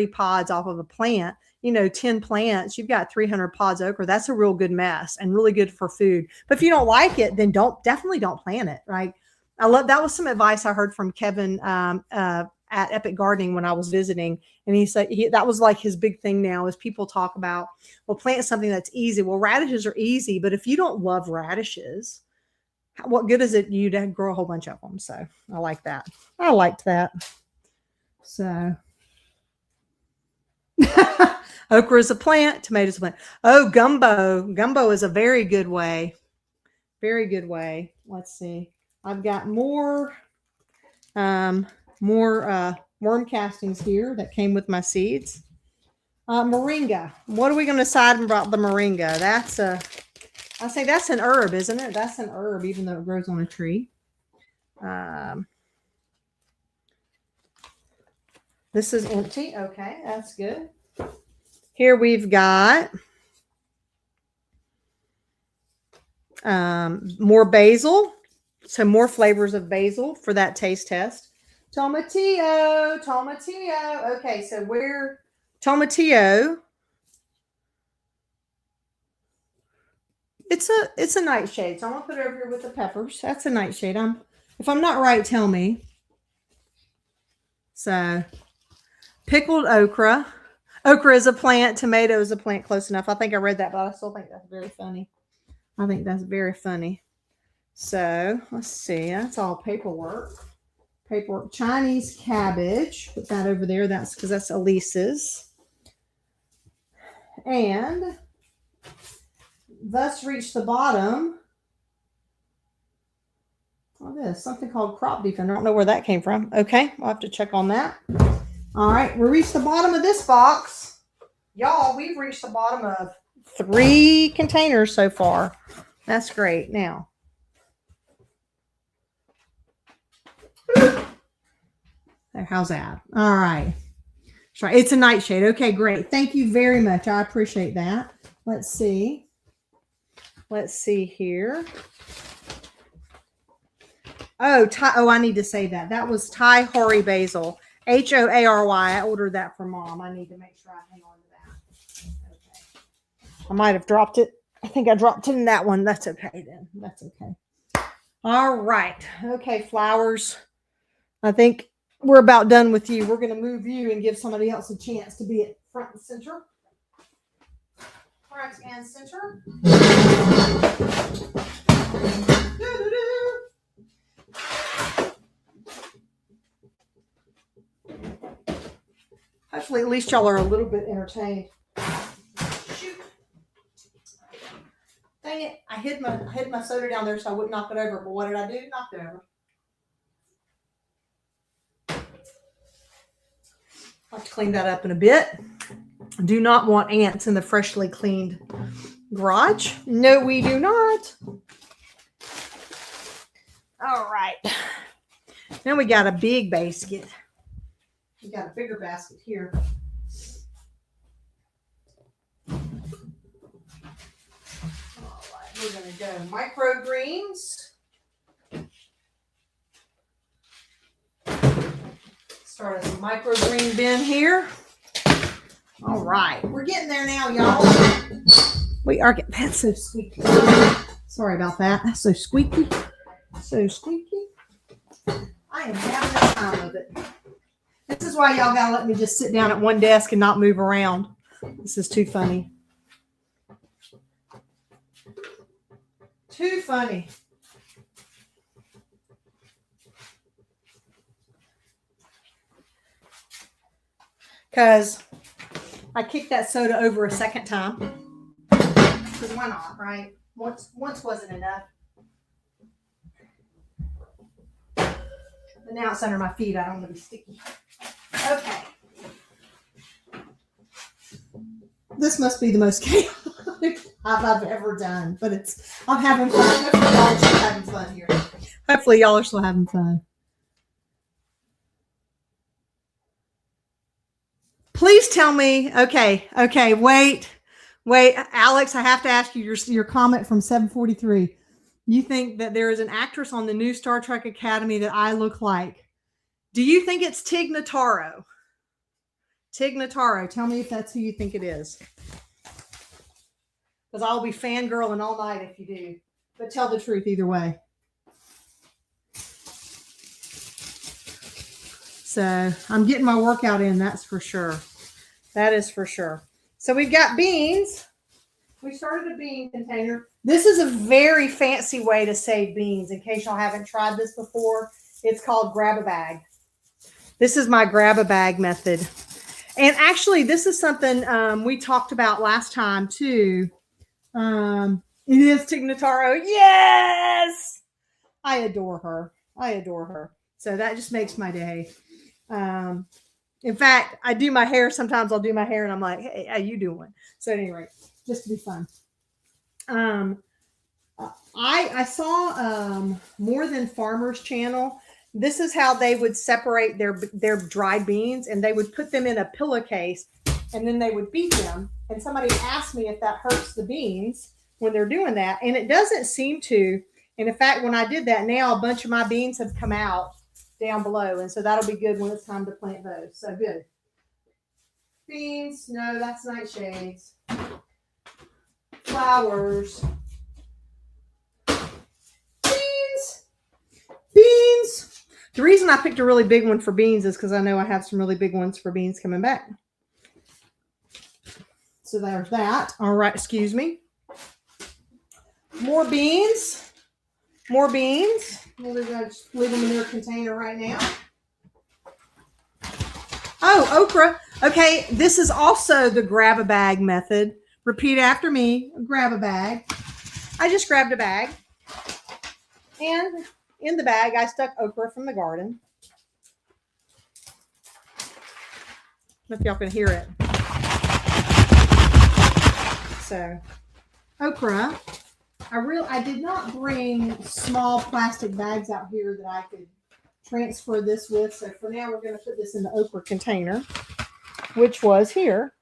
pods off of a plant, 10 plants, you've got 300 pods of okra. That's a real good mess and really good for food. But if you don't like it, then definitely don't plant it. Right. That was some advice I heard from Kevin at Epic Gardening when I was visiting. And he said that was like his big thing now is people talk about, well, plant something that's easy. Well, radishes are easy, but if you don't love radishes, what good is it you to grow a whole bunch of them? So I like that. I liked that. So okra is a plant, tomatoes a plant. Oh, gumbo. Gumbo is a very good way. Very good way. Let's see. I've got more worm castings here that came with my seeds. Moringa. What are we going to decide about the moringa? I say that's an herb, isn't it? That's an herb, even though it grows on a tree. This is empty. Okay, that's good. Here we've got more basil. So more flavors of basil for that taste test. Tomatillo. Okay, so where tomatillo. It's a nightshade. So I'm gonna put it over here with the peppers. That's a nightshade. If I'm not right, tell me. So pickled okra. Okra is a plant. Tomato is a plant. Close enough. I think I read that, but I still think that's very funny. I think that's very funny. So let's see. That's all paperwork. Chinese cabbage. Put that over there. That's because that's Elise's. And thus reached the bottom. Oh, this something called Crop Defender. I don't know where that came from. Okay, I'll have to check on that. All right, we reached the bottom of this box. Y'all, we've reached the bottom of 3 containers so far. That's great. Now, there, how's that? All right. It's a nightshade. Okay, great. Thank you very much. I appreciate that. Let's see. Let's see here. Oh, I need to say that. That was Thai Hoary Basil. Hoary. I ordered that for Mom. I need to make sure I hang on to that. Okay. I might have dropped it. I think I dropped it in that one. That's okay then. That's okay. All right. Okay, flowers. I think we're about done with you. We're going to move you and give somebody else a chance to be at front and center. Front and center. Hopefully, at least y'all are a little bit entertained. Shoot. Dang it. I hid my soda down there so I wouldn't knock it over. But what did I do? Knocked it over. I'll have to clean that up in a bit. Do not want ants in the freshly cleaned garage. No, we do not. All right. Then we got a big basket. We got a bigger basket here. All right, we're going to go microgreens. Start us a microgreen bin here. All right, we're getting there now, y'all. We are getting, that's so squeaky. Sorry about that. That's so squeaky. So squeaky. I am having the time of it. This is why y'all gotta let me just sit down at one desk and not move around. This is too funny. Too funny. Because I kicked that soda over a second time. Because why not, right? Once wasn't enough. But now it's under my feet. I don't want to be sticky. Okay. This must be the most chaotic I've ever done. But I'm having fun. Hopefully y'all are still having fun here. Hopefully y'all are still having fun. Please tell me. Okay. Wait. Alex, I have to ask you your comment from 743. You think that there is an actress on the new Star Trek Academy that I look like? Do you think it's Tig Notaro? Tig Notaro. Tell me if that's who you think it is. Because I'll be fangirling all night if you do. But tell the truth either way. So I'm getting my workout in, that's for sure. That is for sure. So we've got beans. We started a bean container. This is a very fancy way to save beans. In case y'all haven't tried this before, it's called grab a bag. This is my grab a bag method. And actually, this is something we talked about last time too. It is Tig Notaro. Yes! I adore her. So that just makes my day. In fact, I do my hair. Sometimes I'll do my hair and I'm like, hey, how you doing? So anyway, just to be fun. I saw More Than Farmers channel. This is how they would separate their dried beans, and they would put them in a pillowcase and then they would beat them. And somebody asked me if that hurts the beans when they're doing that. And it doesn't seem to. And in fact, when I did that, now a bunch of my beans have come out down below. And so that'll be good when it's time to plant those. So good. Beans. No, that's nightshades. Flowers. Beans. The reason I picked a really big one for beans is because I know I have some really big ones for beans coming back. So there's that. All right, excuse me. More beans. More beans. We'll just leave them in their container right now. Oh, okra. Okay, this is also the grab a bag method. Repeat after me. Grab a bag. I just grabbed a bag. And in the bag, I stuck okra from the garden. I don't know if y'all can hear it. So, okra. I did not bring small plastic bags out here that I could transfer this with. So for now, we're going to put this in the okra container, which was here.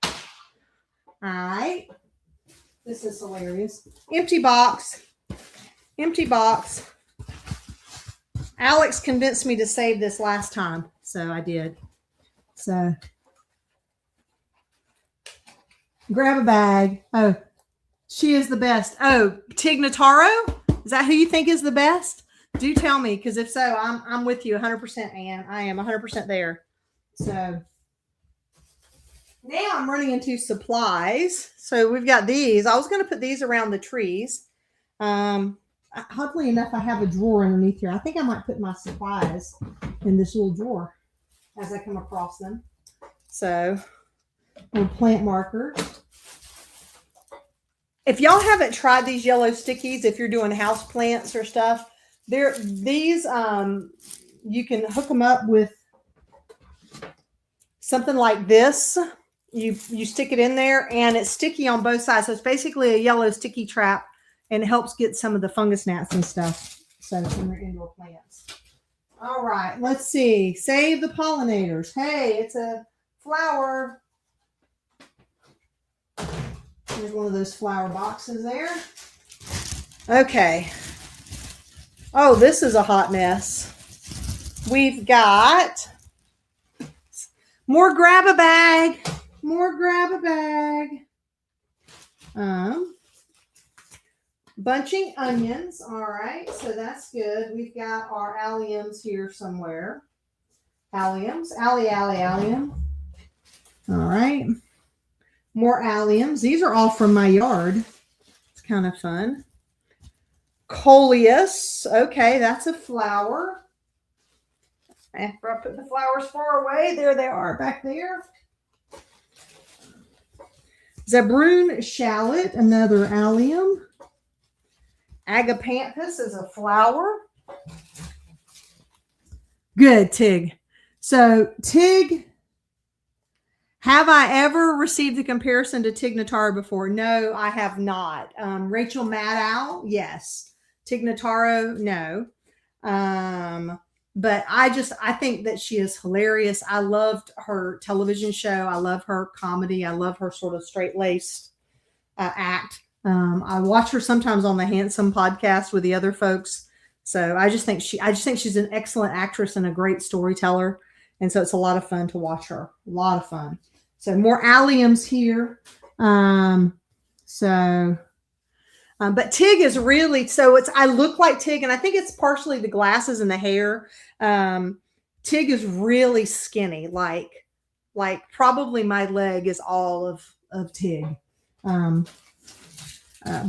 All right. This is hilarious. Empty box. Empty box. Alex convinced me to save this last time, so I did. So grab a bag. Oh, she is the best. Oh, Tig Notaro? Is that who you think is the best? Do tell me, because if so, I'm with you 100%, Ann. I am 100% there. So now I'm running into supplies. So we've got these. I was going to put these around the trees. Oddly enough, I have a drawer underneath here. I think I might put my supplies in this little drawer as I come across them. So, little plant markers. If y'all haven't tried these yellow stickies, if you're doing house plants or stuff, these you can hook them up with something like this. You stick it in there and it's sticky on both sides. So it's basically a yellow sticky trap and it helps get some of the fungus gnats and stuff. So from your indoor plants. All right, let's see. Save the pollinators. Hey, it's a flower. There's one of those flower boxes there. Okay. Oh, this is a hot mess. We've got more grab a bag. More grab a bag. Bunching onions. All right, so that's good. We've got our alliums here somewhere. Alliums. Allium. All right. More alliums. These are all from my yard. It's kind of fun. Coleus. Okay, that's a flower. After I put the flowers far away, there they are back there. Zabroon shallot, another allium. Agapanthus is a flower. Good, Tig. So, Tig, have I ever received a comparison to Tig Notaro before? No, I have not. Rachel Maddow, yes. Tig Notaro, no. But I think that she is hilarious. I loved her television show. I love her comedy. I love her sort of straight-laced act. I watch her sometimes on the Handsome podcast with the other folks. So I just think she's an excellent actress and a great storyteller. And so it's a lot of fun to watch her. A lot of fun. So more alliums here. But Tig is really, I look like Tig, and I think it's partially the glasses and the hair. Tig is really skinny, like probably my leg is all of Tig.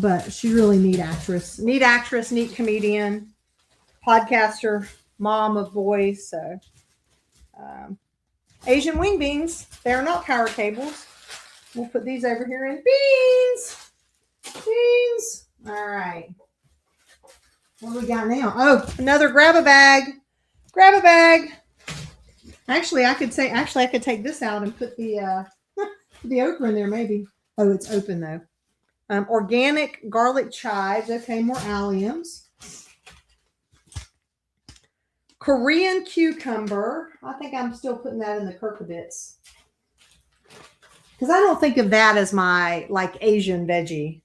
But she's really neat actress, neat comedian, podcaster, mom of boys. So, Asian wing beans, they're not power cables. We'll put these over here in beans. All right. What do we got now? Oh, another grab a bag. Actually, I could take this out and put the okra in there maybe. Oh, it's open though. Organic garlic chives. Okay, more alliums. Korean cucumber. I think I'm still putting that in the Kirkabits. Because I don't think of that as my Asian veggie.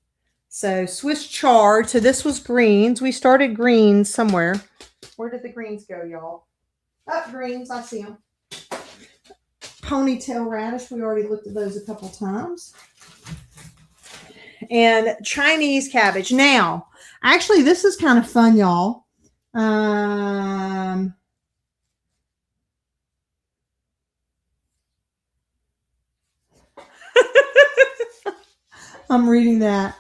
So Swiss chard. So this was greens. We started greens somewhere. Where did the greens go, y'all? Up greens. I see them. Ponytail radish. We already looked at those a couple times. And Chinese cabbage. Now, actually, this is kind of fun, y'all. I'm reading that.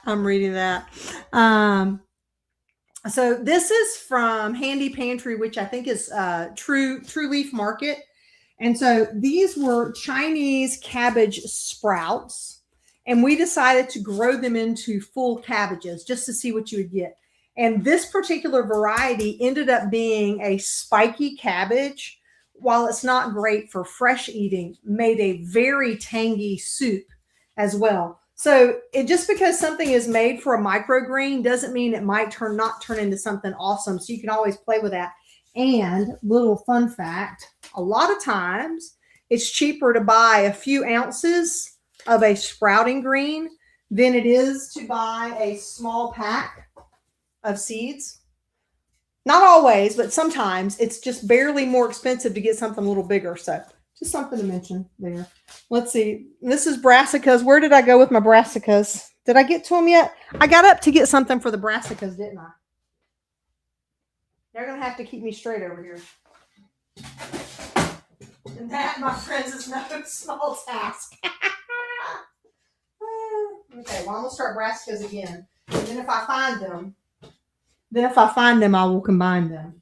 So this is from Handy Pantry, which I think is True Leaf Market. And so these were Chinese cabbage sprouts. And we decided to grow them into full cabbages just to see what you would get. And this particular variety ended up being a spiky cabbage. While it's not great for fresh eating, made a very tangy soup as well. So just because something is made for a microgreen doesn't mean it might not turn into something awesome. So you can always play with that. And little fun fact, a lot of times it's cheaper to buy a few ounces of a sprouting green than it is to buy a small pack of seeds. Not always, but sometimes it's just barely more expensive to get something a little bigger. So just something to mention there. Let's see. This is brassicas. Where did I go with my brassicas? Did I get to them yet? I got up to get something for the brassicas, didn't I? They're going to have to keep me straight over here. And that, my friends, is no small task. Okay, well, I'm going to start brassicas again. And then if I find them, I will combine them.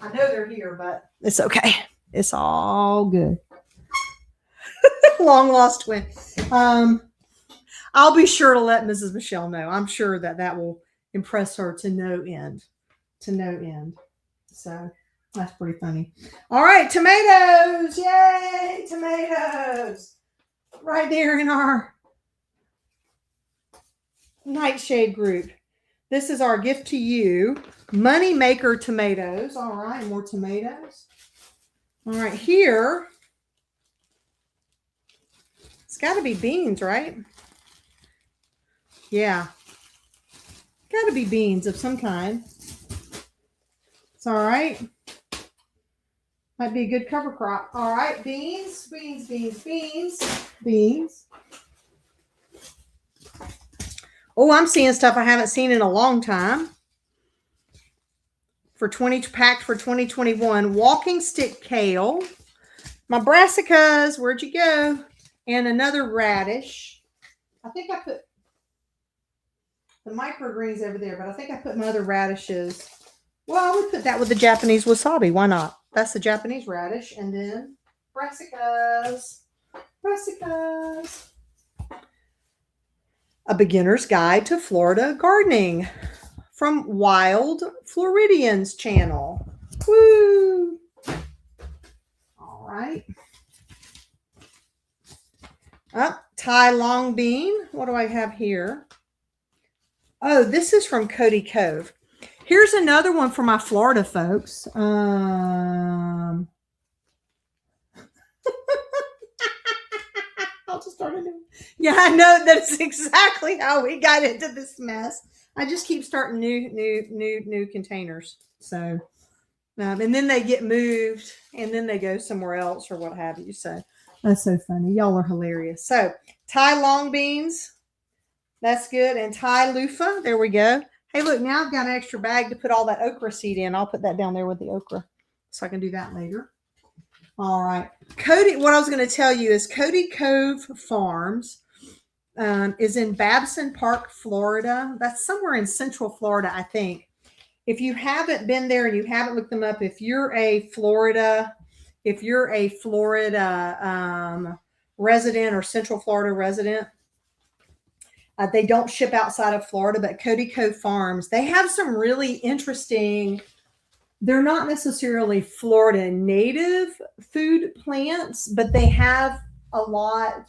I know they're here, but it's okay. It's all good. Long lost twin. I'll be sure to let Mrs. Michelle know. I'm sure that will impress her to no end. To no end. So that's pretty funny. All right, tomatoes. Yay, tomatoes. Right there in our Nightshade group. This is our gift to you. Money Maker tomatoes. All right, more tomatoes. All right, here. It's got to be beans, right? Yeah. Got to be beans of some kind. It's all right. Might be a good cover crop. All right, beans, beans, beans, beans, beans. Oh, I'm seeing stuff I haven't seen in a long time. Packed for 2021. Walking stick kale. My brassicas, where'd you go? And another radish. I think I put the microgreens over there, but I think I put my other radishes. Well, I would put that with the Japanese wasabi. Why not? That's the Japanese radish. And then brassicas. Brassicas. A Beginner's Guide to Florida Gardening from Wild Floridians channel. Woo! All right. Thai long bean. What do I have here? Oh, this is from Cody Cove. Here's another one for my Florida folks. I'll just start a new. Yeah, I know that's exactly how we got into this mess. I just keep starting new containers. So, and then they get moved, and then they go somewhere else or what have you. So that's so funny. Y'all are hilarious. So Thai long beans, that's good, and Thai loofah. There we go. Hey, look, now I've got an extra bag to put all that okra seed in. I'll put that down there with the okra, so I can do that later. All right. Cody, what I was going to tell you is Cody Cove Farms is in Babson Park, Florida. That's somewhere in Central Florida, I think. If you haven't been there and you haven't looked them up, if you're a Florida resident or Central Florida resident, they don't ship outside of Florida, but Cody Cove Farms, they have some really interesting. They're not necessarily Florida native food plants, but they have a lot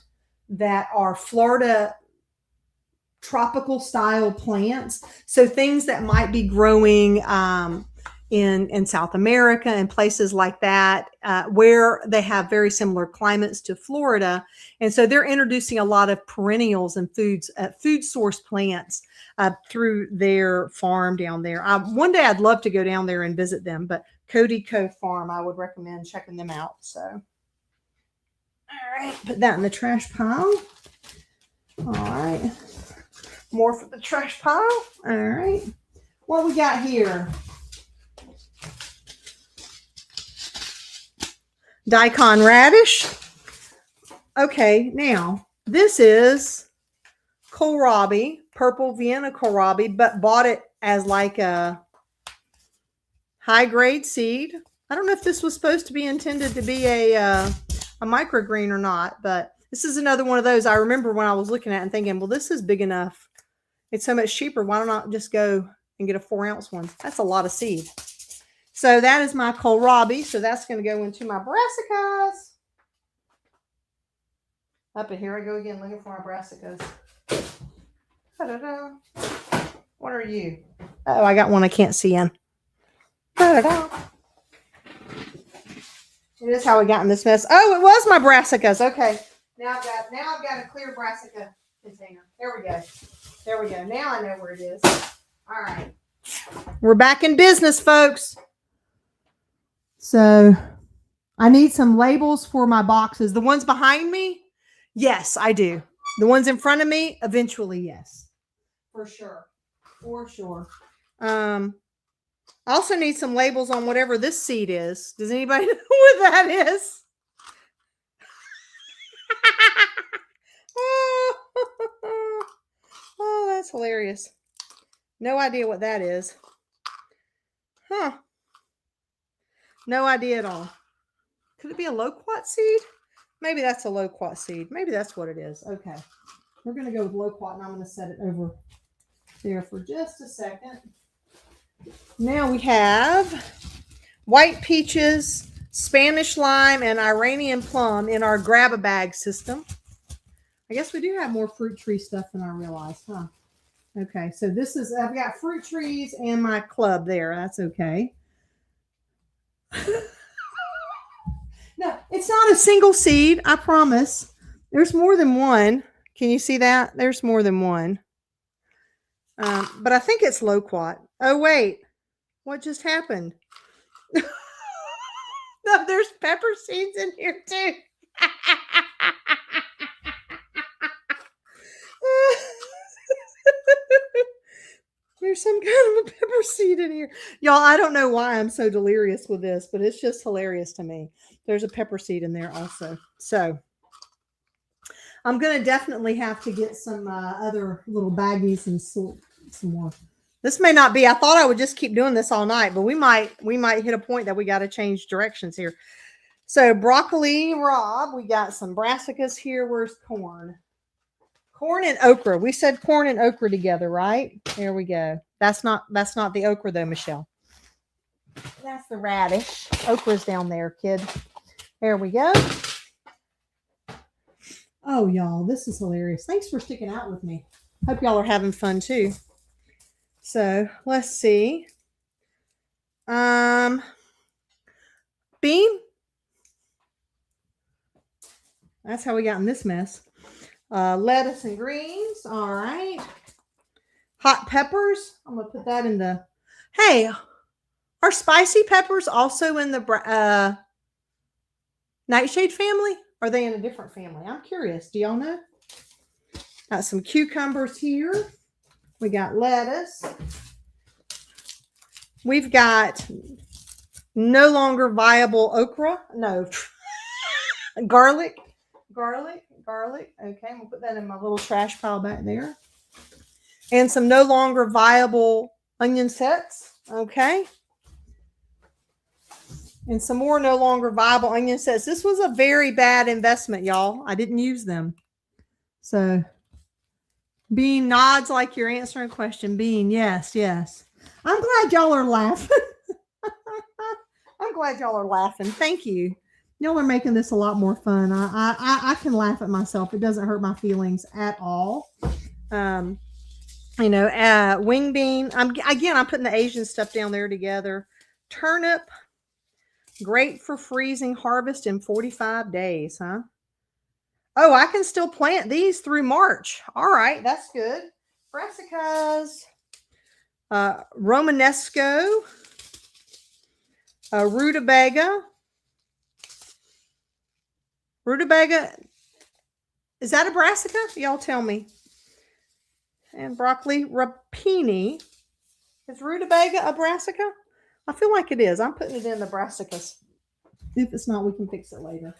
that are Florida tropical style plants. So things that might be growing in South America and places like that, where they have very similar climates to Florida. And so they're introducing a lot of perennials and food source plants through their farm down there. One day I'd love to go down there and visit them, but Cody Cove Farm, I would recommend checking them out. So, all right, put that in the trash pile. All right, more for the trash pile. All right, what we got here? Daikon radish. Okay, now this is kohlrabi, purple Vienna kohlrabi, but bought it as like a high grade seed. I don't know if this was supposed to be intended to be a microgreen or not, but this is another one of those. I remember when I was looking at it and thinking, well, this is big enough. It's so much cheaper. Why don't I just go and get a 4-ounce one? That's a lot of seed. So that is my kohlrabi. So that's going to go into my brassicas. Up in here I go again looking for my brassicas. Da-da-da. What are you? Oh, I got one I can't see in. Da-da-da. It is how we got in this mess. Oh, it was my brassicas. Okay. Now I've got a clear brassica container. There we go. There we go. Now I know where it is. All right. We're back in business, folks. So I need some labels for my boxes. The ones behind me? Yes, I do. The ones in front of me? Eventually, yes. For sure. For sure. I also need some labels on whatever this seed is. Does anybody know what that is? Oh, that's hilarious. No idea what that is. Huh. No idea at all. Could it be a loquat seed? Maybe that's a loquat seed. Maybe that's what it is. Okay. We're going to go with loquat, and I'm going to set it over there for just a second. Now we have white peaches, Spanish lime, and Iranian plum in our grab-a-bag system. I guess we do have more fruit tree stuff than I realized, huh? Okay, so this is, I've got fruit trees and my club there. That's okay. No, it's not a single seed, I promise. There's more than one. Can you see that? There's more than one. But I think it's loquat. Oh, wait. What just happened? No, there's pepper seeds in here too. There's some kind of a pepper seed in here. Y'all, I don't know why I'm so delirious with this, but it's just hilarious to me. There's a pepper seed in there also. So I'm going to definitely have to get some other little baggies and some more. This may not be, I thought I would just keep doing this all night, but we might hit a point that we got to change directions here. So broccoli rabe, we got some brassicas here. Where's corn? Corn and okra. We said corn and okra together, right? There we go. That's not the okra though, Michelle. That's the radish. Okra's down there, kid. There we go. Oh, y'all, this is hilarious. Thanks for sticking out with me. Hope y'all are having fun too. So let's see. Bean. That's how we got in this mess. Lettuce and greens. All right. Hot peppers. I'm going to put that in the... Hey, are spicy peppers also in the nightshade family? Are they in a different family? I'm curious. Do y'all know? Got some cucumbers here. We got lettuce. We've got no longer viable okra. No. Garlic. Okay, I'm going to put that in my little trash pile back there. And some no longer viable onion sets. Okay. And some more no longer viable onion sets. This was a very bad investment, y'all. I didn't use them. So, Bean nods like you're answering a question. Bean, yes. I'm glad y'all are laughing. I'm glad y'all are laughing. Thank you. Y'all are making this a lot more fun. I can laugh at myself. It doesn't hurt my feelings at all. Wing bean. I'm putting the Asian stuff down there together. Turnip. Great for freezing, harvest in 45 days, huh? Oh, I can still plant these through March. All right, that's good. Brassicas. Romanesco. Rutabaga. Rutabaga, is that a brassica? Y'all tell me. And broccoli rapini. Is rutabaga a brassica? I feel like it is. I'm putting it in the brassicas. If it's not, we can fix it later.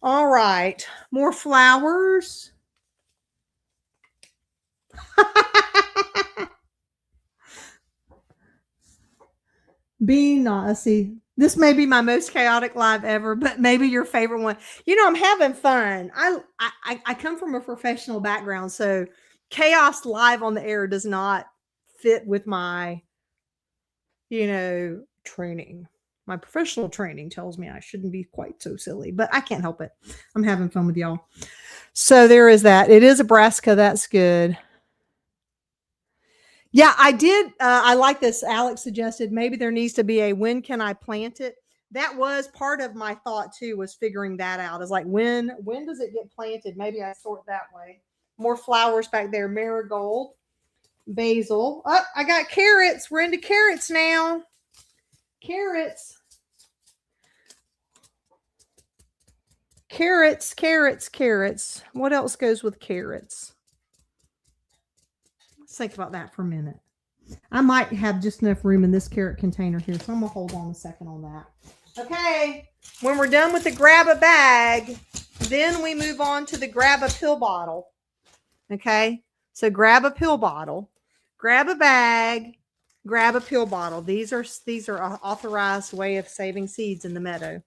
All right. More flowers. Bean, let's see. This may be my most chaotic live ever, but maybe your favorite one. You know, I'm having fun. I come from a professional background, so chaos live on the air does not fit with my, training. My professional training tells me I shouldn't be quite so silly, but I can't help it. I'm having fun with y'all. So there is that. It is a brassica. That's good. Yeah, I did. I like this. Alex suggested maybe there needs to be a when can I plant it? That was part of my thought too, was figuring that out. Is like when does it get planted? Maybe I sort that way. More flowers back there. Marigold, basil. Oh, I got carrots. We're into carrots now. Carrots. What else goes with carrots? Let's think about that for a minute. I might have just enough room in this carrot container here, so I'm going to hold on a second on that. Okay, when we're done with the grab a bag, then we move on to the grab a pill bottle. Okay, so grab a pill bottle, grab a bag, grab a pill bottle. These are an authorized way of saving seeds in the meadow.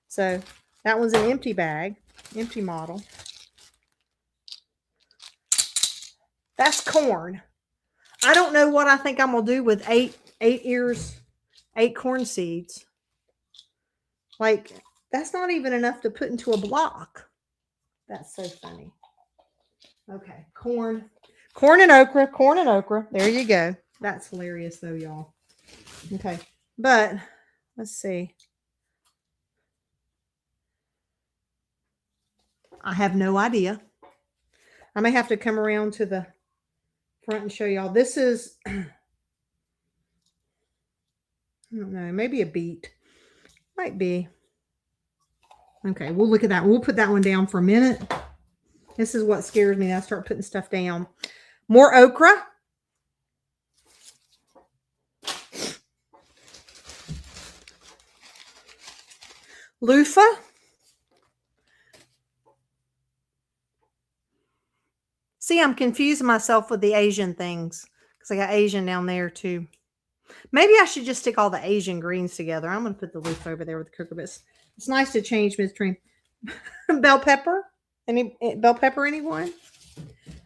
So that one's an empty bag, empty model. That's corn. I don't know what I think I'm gonna do with eight corn seeds. Like, that's not even enough to put into a block. That's so funny. Okay, corn and okra. There you go. That's hilarious though, y'all. Okay, but let's see. I have no idea. I may have to come around to the front and show y'all. This is, I don't know, maybe a beet. Might be. Okay, we'll look at that. We'll put that one down for a minute. This is what scares me. I start putting stuff down. More okra. Loofah. See, I'm confusing myself with the Asian things because I got Asian down there too. Maybe I should just stick all the Asian greens together. I'm going to put the loofah over there with the cucurbits. It's nice to change midstream. Bell pepper? Any bell pepper, anyone?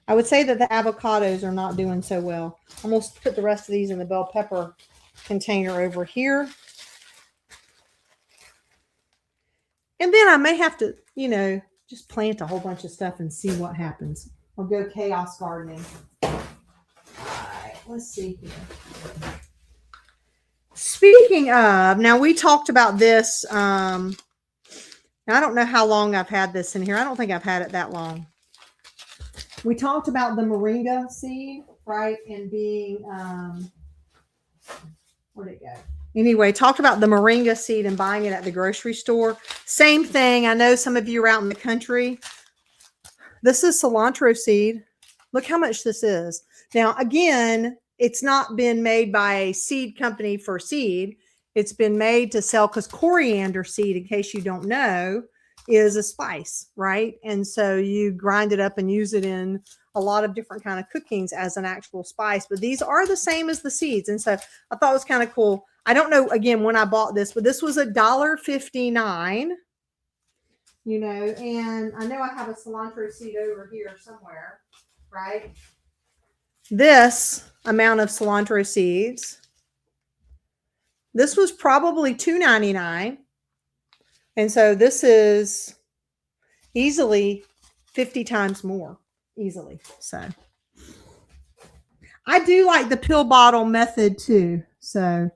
I would say that the avocados are not doing so well. I'm going to put the rest of these in the bell pepper container over here. And then I may have to, just plant a whole bunch of stuff and see what happens. Or go chaos gardening. All right, let's see here. Speaking of, now we talked about this. I don't know how long I've had this in here. I don't think I've had it that long. We talked about the moringa seed, right? And being, where'd it go? Anyway, talked about the moringa seed and buying it at the grocery store. Same thing. I know some of you are out in the country. This is cilantro seed. Look how much this is. Now, again, it's not been made by a seed company for seed. It's been made to sell, because coriander seed, in case you don't know, is a spice, right? And so you grind it up and use it in a lot of different kind of cookings as an actual spice. But these are the same as the seeds. And so I thought it was kind of cool. I don't know, again, when I bought this, but this was $1.59. And I know I have a cilantro seed over here somewhere, right? This amount of cilantro seeds, this was probably $2.99. And so this is easily 50 times more, easily. So I do like the pill bottle method too. So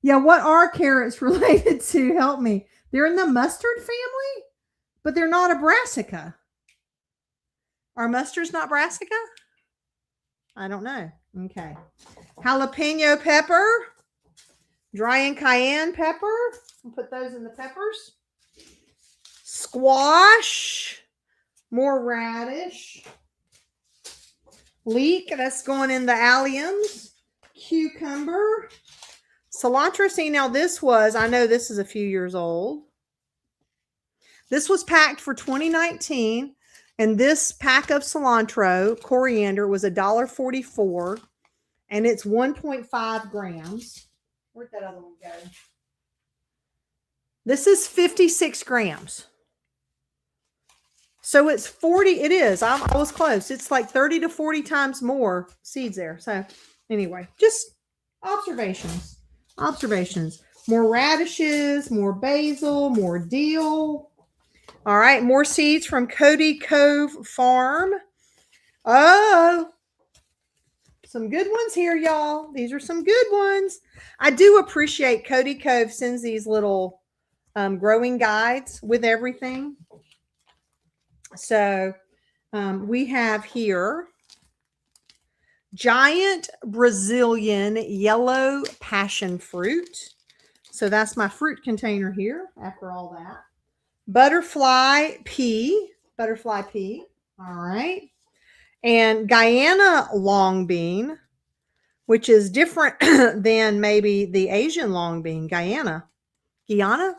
yeah, what are carrots related to? Help me. They're in the mustard family? But they're not a brassica. Are mustards not brassica? I don't know. Okay. Jalapeno pepper. Dry and cayenne pepper. I'll put those in the peppers. Squash. More radish. Leek. That's going in the alliums. Cucumber. Cilantro. See, now this was, I know this is a few years old. This was packed for 2019, and this pack of cilantro, coriander, was $1.44, and it's 1.5 grams. Where'd that other one go? This is 56 grams. So it's 40. It is. I was close. It's like 30 to 40 times more seeds there. So anyway, just observations. More radishes, more basil, more dill. All right, more seeds from Cody Cove Farm. Oh, some good ones here, y'all. These are some good ones. I do appreciate Cody Cove sends these little growing guides with everything. So we have here giant Brazilian yellow passion fruit. So that's my fruit container here after all that. Butterfly pea. All right. And Guyana long bean. which is different than maybe the Asian long bean, Guyana. Guyana?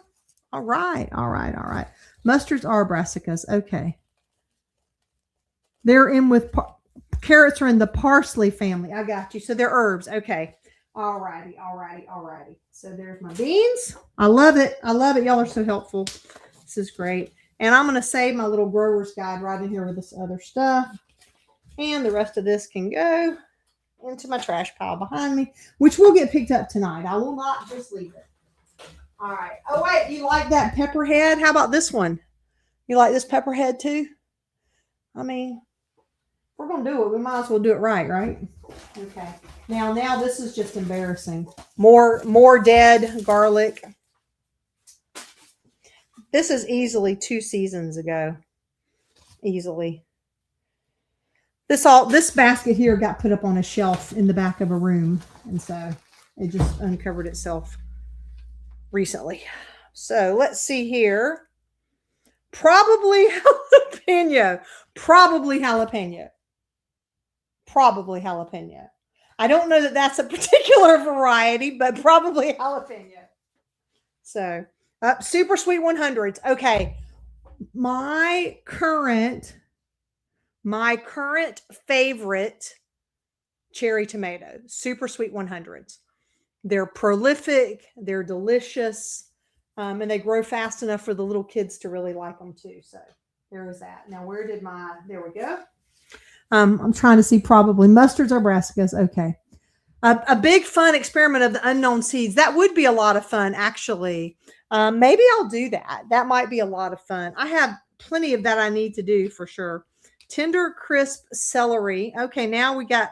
All right, all right, all right. Mustards are brassicas. Okay. They're in with carrots are in the parsley family. I got you. So they're herbs. Okay. All righty, all righty, all righty. So there's my beans. I love it. I love it. Y'all are so helpful. This is great. And I'm going to save my little grower's guide right in here with this other stuff. And the rest of this can go into my trash pile behind me, which will get picked up tonight. I will not just leave it. All right. Oh, wait. You like that pepper head? How about this one? You like this pepper head too? I mean, if we're going to do it, we might as well do it right? Okay. Now this is just embarrassing. More dead garlic. This is easily 2 seasons ago. Easily. This basket here got put up on a shelf in the back of a room, and so it just uncovered itself recently. So let's see here. Probably jalapeno. Probably jalapeno. Probably jalapeno. I don't know that that's a particular variety, but probably jalapeno. So, super sweet 100s. Okay. My current favorite cherry tomato, super sweet 100s. They're prolific, they're delicious, and they grow fast enough for the little kids to really like them too. So there is that. Now, there we go. I'm trying to see probably mustards or brassicas. Okay. A big fun experiment of the unknown seeds. That would be a lot of fun, actually. Maybe I'll do that. That might be a lot of fun. I have plenty of that I need to do for sure. Tender, crisp celery. Okay, now we got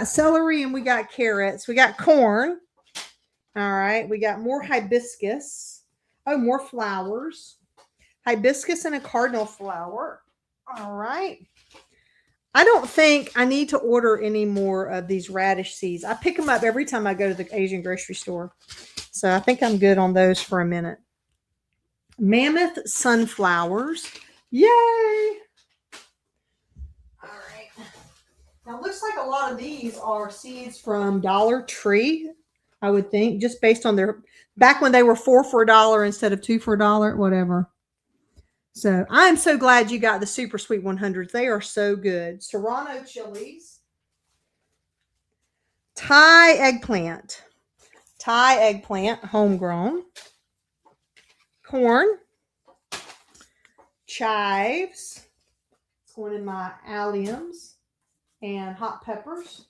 celery and we got carrots. We got corn. All right, we got more hibiscus. Oh, more flowers. Hibiscus and a cardinal flower. All right. I don't think I need to order any more of these radish seeds. I pick them up every time I go to the Asian grocery store. So I think I'm good on those for a minute. Mammoth sunflowers. Yay! All right. Now, it looks like a lot of these are seeds from Dollar Tree, I would think, just based on back when they were 4 for $1 instead of 2 for $1, whatever. So I'm so glad you got the super sweet 100s. They are so good. Serrano chilies. Thai eggplant. Homegrown. Corn. Chives. It's going in my alliums. And hot peppers.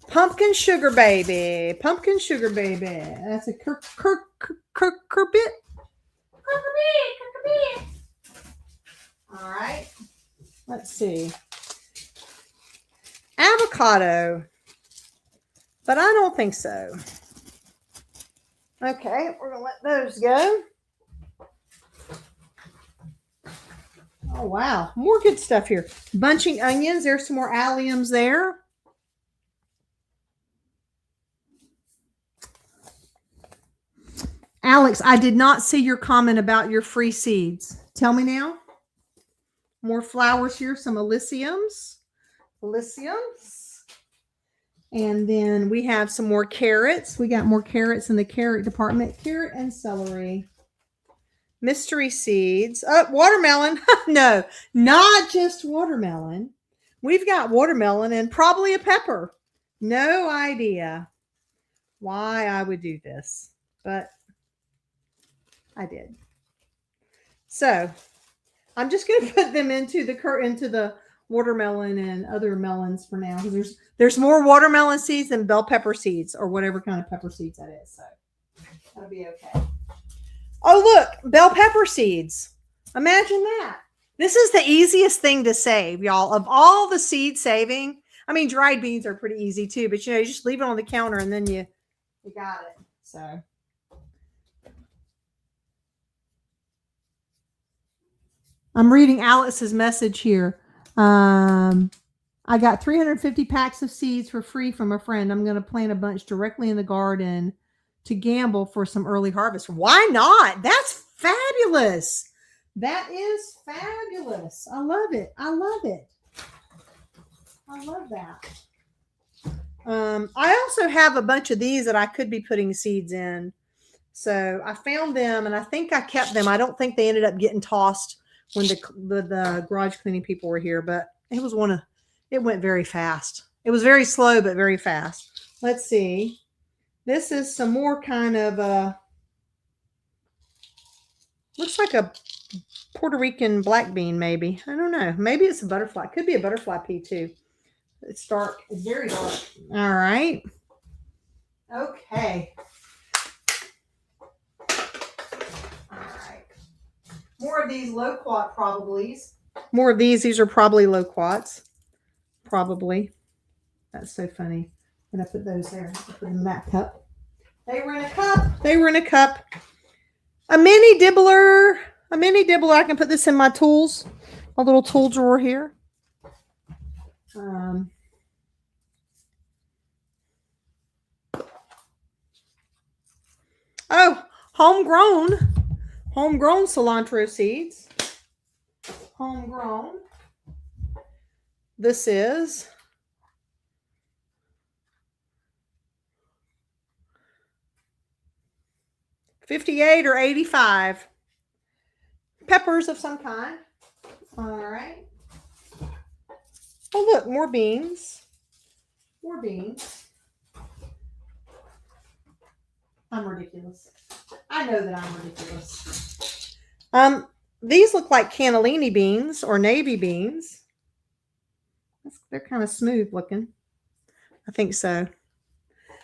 Pumpkin sugar baby. That's a kirpit. All right. Let's see. Avocado. But I don't think so. Okay, we're going to let those go. Oh, wow. More good stuff here. Bunching onions. There's some more alliums there. Alex, I did not see your comment about your free seeds. Tell me now. More flowers here, some alyssiums. And then we have some more carrots. We got more carrots in the carrot department. Carrot and celery. Mystery seeds. Oh, watermelon. No, not just watermelon. We've got watermelon and probably a pepper. No idea why I would do this, but I did. So I'm just going to put them into the watermelon and other melons for now. There's more watermelon seeds than bell pepper seeds or whatever kind of pepper seeds that is. So that'll be okay. Oh, look, bell pepper seeds. Imagine that. This is the easiest thing to save, y'all. Of all the seed saving, I mean, dried beans are pretty easy too, but you just leave it on the counter and then you got it. So. I'm reading Alex's message here. I got 350 packs of seeds for free from a friend. I'm going to plant a bunch directly in the garden to gamble for some early harvest. Why not? That's fabulous. That is fabulous. I love it. I love that. I also have a bunch of these that I could be putting seeds in. So I found them and I think I kept them. I don't think they ended up getting tossed when the garage cleaning people were here, but it was it went very fast. It was very slow, but very fast. Let's see. This is some more kind of, looks like a Puerto Rican black bean, maybe. I don't know. Maybe it's a butterfly. It could be a butterfly pea too. It's dark. It's very dark. All right. Okay. All right. More of these loquat probablys. More of these. These are probably loquats. Probably. That's so funny. I'm going to put those there. Put them in that cup. They were in a cup. They were in a cup. A mini dibbler. A mini dibbler. I can put this in my tools. My little tool drawer here. Oh, homegrown cilantro seeds. Homegrown. This is $58 or $85. Peppers of some kind. All right. Oh, look, more beans. More beans. I'm ridiculous. I know that I'm ridiculous. These look like cannellini beans or navy beans. They're kind of smooth looking. I think so.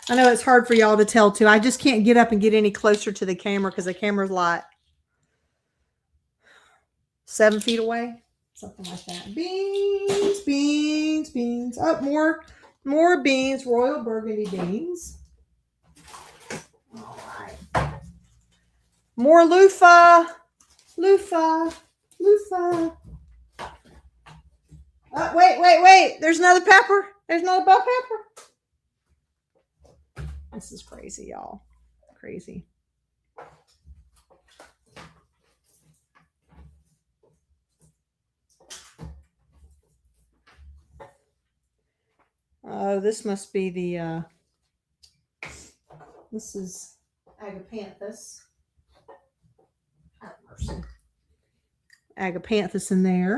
I know it's hard for y'all to tell too. I just can't get up and get any closer to the camera because the camera's like 7 feet away. Something like that. Beans, beans, beans. Oh, more beans. Royal Burgundy beans. All right. More loofah. Loofah. Loofah. Oh, wait. There's another pepper. There's another bell pepper. This is crazy, y'all. Crazy. Oh, this must be the, this is Agapanthus. Have mercy. Agapanthus in there.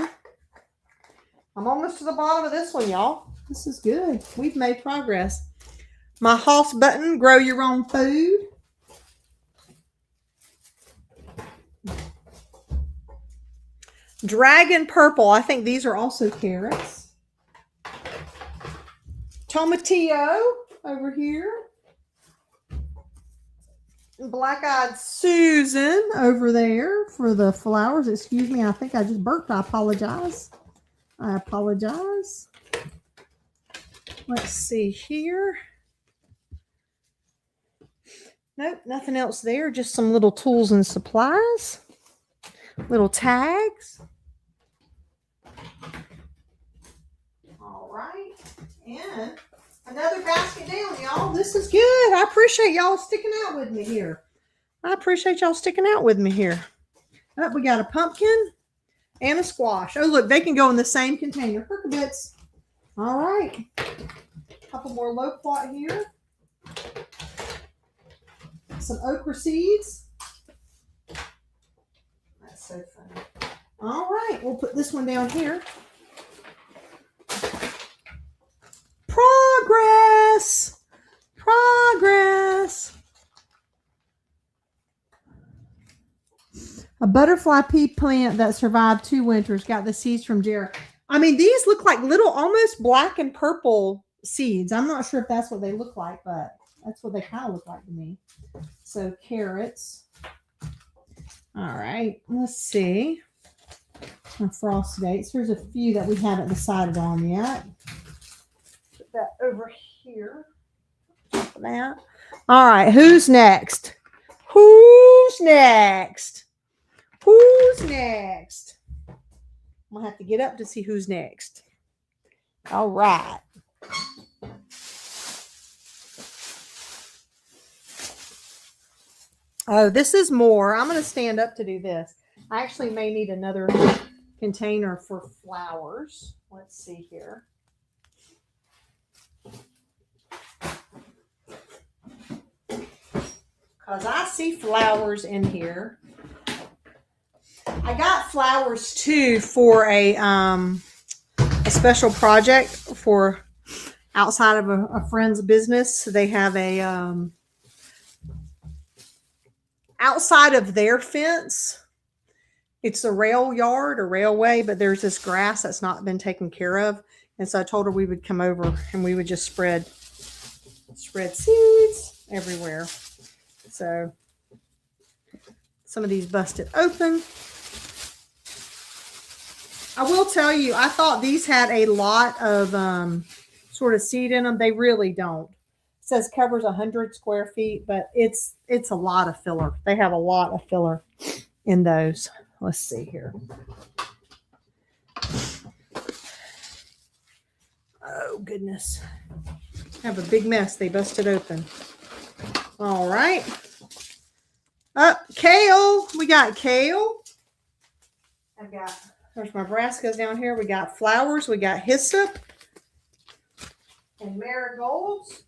I'm almost to the bottom of this one, y'all. This is good. We've made progress. My Hoss button, grow your own food. Dragon purple. I think these are also carrots. Tomatillo over here. Black-eyed Susan over there for the flowers. Excuse me, I think I just burped. I apologize. I apologize. Let's see here. Nope, nothing else there. Just some little tools and supplies. Little tags. All right. And another basket down, y'all. This is good. I appreciate y'all sticking out with me here. Oh, we got a pumpkin and a squash. Oh, look, they can go in the same container. Percabits. All right. A couple more loquat here. Some okra seeds. That's so funny. All right. We'll put this one down here. Progress. Progress. A butterfly pea plant that survived 2 winters. Got the seeds from Jared. I mean, these look like little, almost black and purple seeds. I'm not sure if that's what they look like, but that's what they kind of look like to me. So carrots. All right. Let's see. My frost dates. There's a few that we haven't decided on yet. Put that over here. That. All right. Who's next? Who's next? Who's next? I'm going to have to get up to see who's next. All right. Oh, this is more. I'm going to stand up to do this. I actually may need another container for flowers. Let's see here. because I see flowers in here. I got flowers too for a special project for outside of a friend's business. So they have a outside of their fence. It's a rail yard or railway, but there's this grass that's not been taken care of. And so I told her we would come over and we would just spread seeds everywhere. So some of these busted open. I will tell you, I thought these had a lot of sort of seed in them. They really don't. It says covers 100 square feet, but it's a lot of filler. They have a lot of filler in those. Let's see here. Oh, goodness. I have a big mess. They busted open. All right. Kale. We got kale. There's my brassicas down here. We got flowers. We got hyssop and marigolds.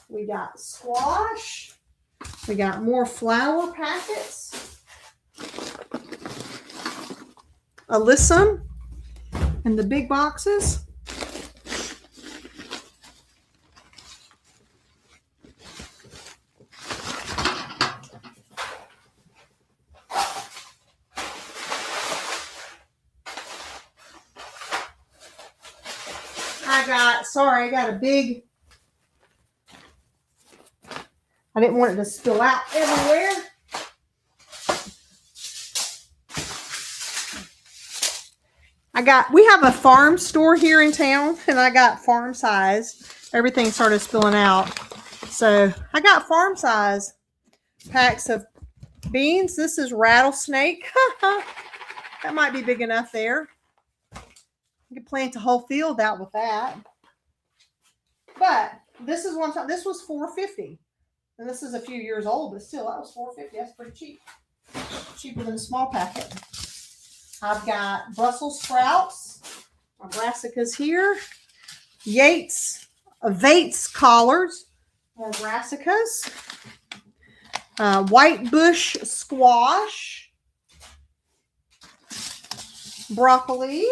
We got squash. We got more flower packets. Alyssum in the big boxes. I got a big, I didn't want it to spill out everywhere. We have a farm store here in town, and I got farm size. Everything started spilling out. So I got farm size packs of beans. This is rattlesnake. That might be big enough there. You could plant a whole field out with that. But this is one time. This was $4.50, and this is a few years old, but still, that was $4.50. That's pretty cheap. Cheaper than a small packet. I've got Brussels sprouts. My brassicas here. Vates collards. More brassicas. White bush squash. Broccoli.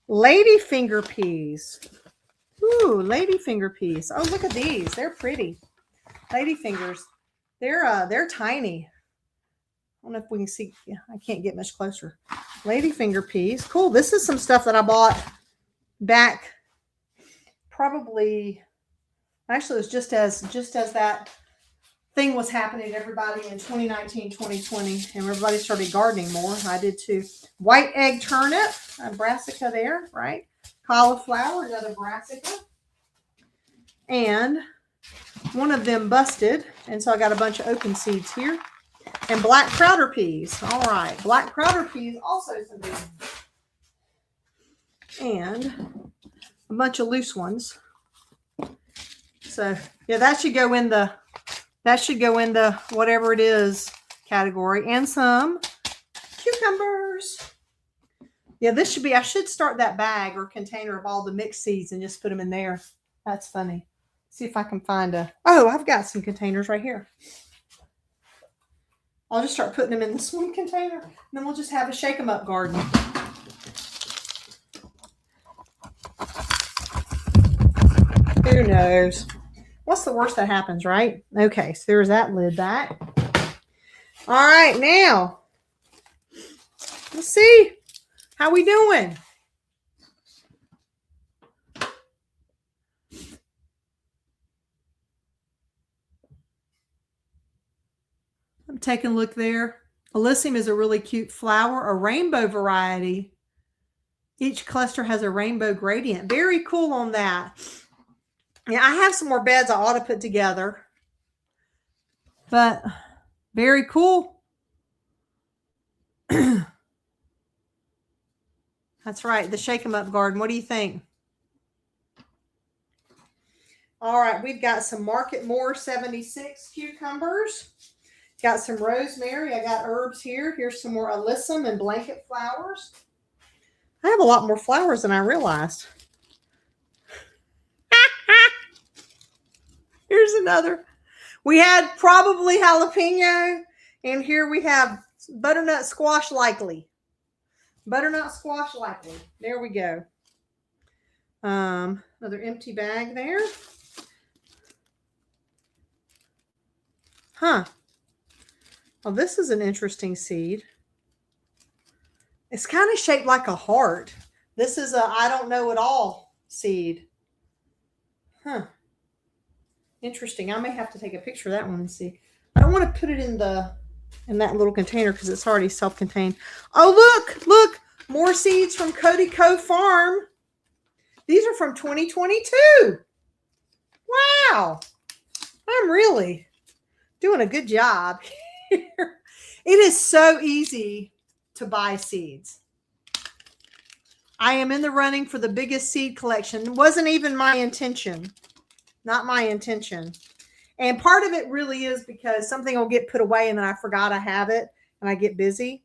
Ladyfinger peas. Ooh, ladyfinger peas. Oh, look at these. They're pretty. Ladyfingers. They're tiny. I don't know if we can see. Yeah, I can't get much closer. Ladyfinger peas. Cool. This is some stuff that I bought back probably. Actually, it was just as that thing was happening to everybody in 2019, 2020, and everybody started gardening more. I did too. White egg turnip, a brassica there, right? Cauliflower, another brassica. And one of them busted, and so I got a bunch of open seeds here. And black crowder peas. All right, black crowder peas, also some big ones. And a bunch of loose ones. So, yeah, that should go in the whatever it is category. And some cucumbers. Yeah, this should be, I should start that bag or container of all the mixed seeds and just put them in there. That's funny. See if I can find I've got some containers right here. I'll just start putting them in this one container, and then we'll just have a shake 'em up garden. Who knows? What's the worst that happens, right? Okay, so there's that lid back. All right, now let's see how we doing. I'm taking a look there. Alyssum is a really cute flower, a rainbow variety. Each cluster has a rainbow gradient. Very cool on that. Yeah, I have some more beds I ought to put together. But very cool. That's right, the Shake 'em Up garden. What do you think? All right, we've got some Market More 76 cucumbers. Got some rosemary. I got herbs here. Here's some more alyssum and blanket flowers. I have a lot more flowers than I realized. another. We had probably jalapeno, and here we have butternut squash likely. Butternut squash likely. There we go. Another empty bag there. Huh. Well, this is an interesting seed. It's kind of shaped like a heart. This is a I don't know at all seed. Huh. Interesting. I may have to take a picture of that one and see. I don't want to put it in that little container because it's already self-contained. Oh, look, more seeds from Cody Co Farm. These are from 2022. Wow. I'm really doing a good job here. It is so easy to buy seeds. I am in the running for the biggest seed collection. It wasn't even my intention. Not my intention. And part of it really is because something will get put away and then I forgot I have it and I get busy.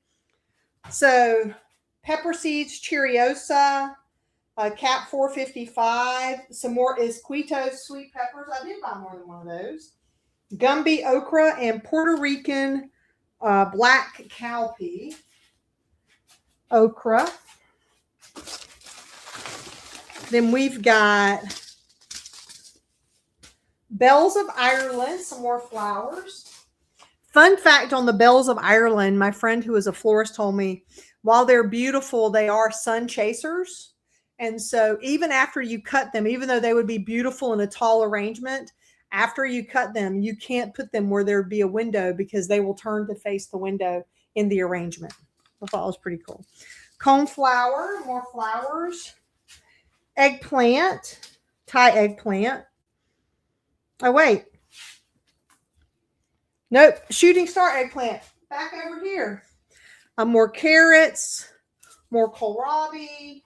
So pepper seeds, Cheeriosa, Cap 455, some more Esquitos sweet peppers. I did buy more than one of those. Gumby okra and Puerto Rican black cowpea okra. Then we've got Bells of Ireland, some more flowers. Fun fact on the Bells of Ireland, my friend who is a florist told me, while they're beautiful, they are sun chasers. And so even after you cut them, even though they would be beautiful in a tall arrangement, after you cut them, you can't put them where there'd be a window because they will turn to face the window in the arrangement. I thought it was pretty cool. Coneflower, more flowers. Eggplant, Thai eggplant. Oh, wait. Nope. Shooting star eggplant. Back over here. More carrots, more kohlrabi,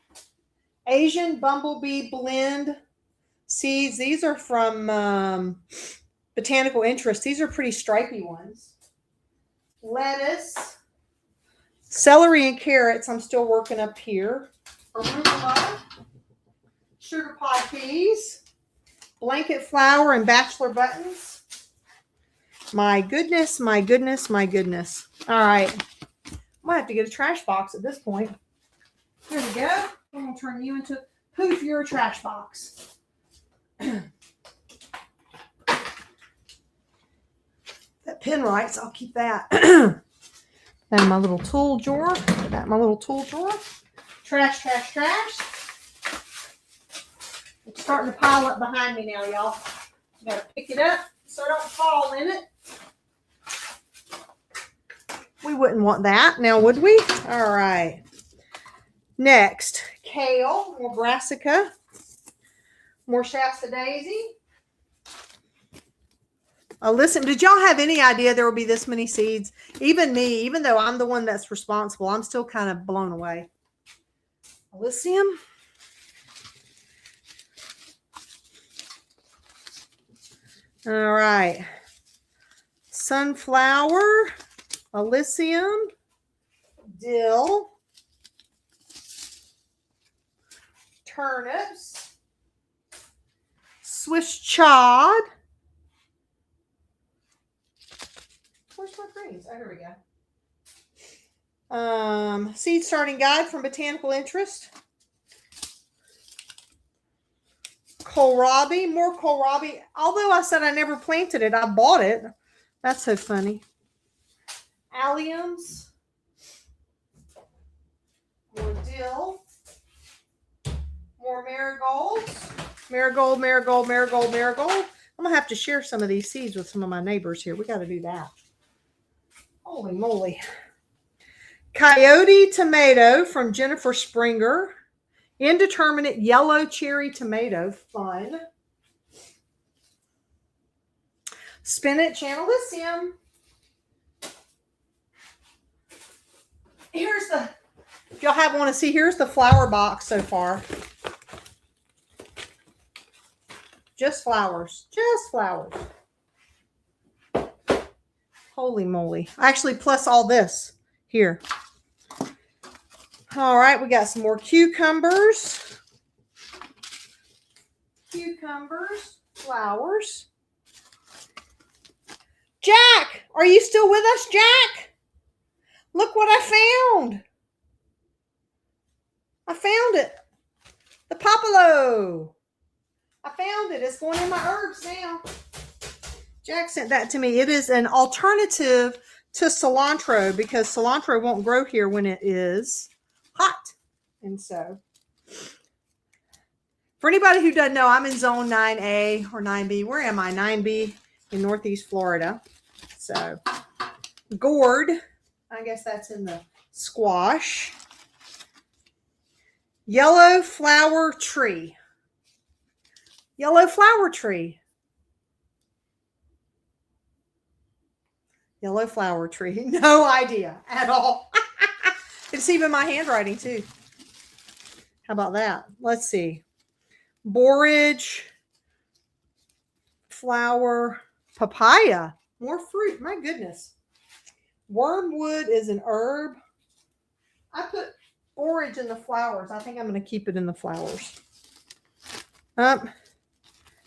Asian bumblebee blend seeds. These are from Botanical Interest. These are pretty stripy ones. Lettuce, celery and carrots. I'm still working up here. Arugula, sugar pod peas, blanket flower, and bachelor buttons. My goodness, my goodness, my goodness. All right. I might have to get a trash box at this point. Here we go. I'm going to turn you into poof, you're a trash box. That pen writes, I'll keep that. And my little tool drawer. Put that in my little tool drawer. Trash, trash, trash. It's starting to pile up behind me now, y'all. You got to pick it up so I don't fall in it. We wouldn't want that now, would we? All right. Next, kale, more brassica, more Shasta daisy. Listen, did y'all have any idea there would be this many seeds? Even me, even though I'm the one that's responsible, I'm still kind of blown away. Elysium. All right. Sunflower, Elysium, dill, turnips, Swiss chard. Where's my greens? Oh, here we go. Seed starting guide from Botanical Interest. Kohlrabi, more kohlrabi. Although I said I never planted it, I bought it. That's so funny. Alliums. More dill. More marigolds. Marigold, marigold, marigold, marigold. I'm going to have to share some of these seeds with some of my neighbors here. We got to do that. Holy moly. Coyote tomato from Jennifer Springer. Indeterminate yellow cherry tomato. Fun. Spinach and Elysium. Here's the, if y'all want to see, here's the flower box so far. Just flowers. Just flowers. Holy moly. Actually, plus all this here. All right, we got some more cucumbers. Cucumbers, flowers. Jack, are you still with us, Jack? Look what I found. I found it. The Popolo. I found it. It's going in my herbs now. Jack sent that to me. It is an alternative to cilantro because cilantro won't grow here when it is hot. And so, for anybody who doesn't know, I'm in zone 9A or 9B. Where am I? 9B in Northeast Florida. So, gourd. I guess that's in the squash. Yellow flower tree. Yellow flower tree. Yellow flower tree. No idea at all. It's even my handwriting too. How about that? Let's see. Borage, flower, papaya, more fruit. My goodness. Wormwood is an herb. I put borage in the flowers. I think I'm going to keep it in the flowers.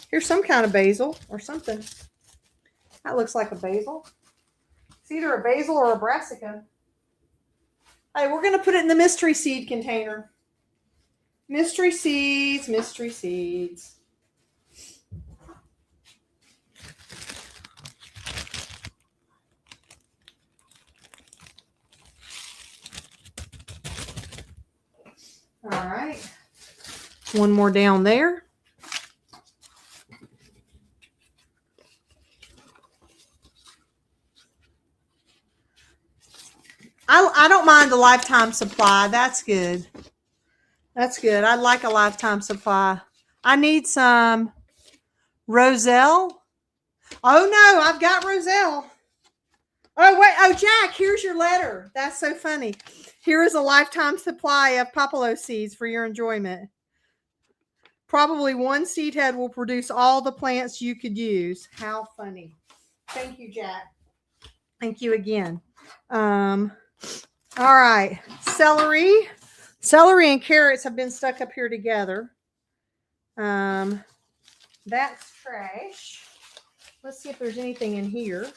Here's some kind of basil or something. That looks like a basil. It's either a basil or a brassica. Hey, we're going to put it in the mystery seed container. Mystery seeds, mystery seeds. All right. One more down there. I don't mind the lifetime supply. That's good. That's good. I like a lifetime supply. I need some Roselle. Oh, no, I've got Roselle. Oh, wait. Oh, Jack, here's your letter. That's so funny. Here is a lifetime supply of Popolo seeds for your enjoyment. Probably one seed head will produce all the plants you could use. How funny. Thank you, Jack. Thank you again. All right. Celery. Celery and carrots have been stuck up here together. That's trash. Let's see if there's anything in here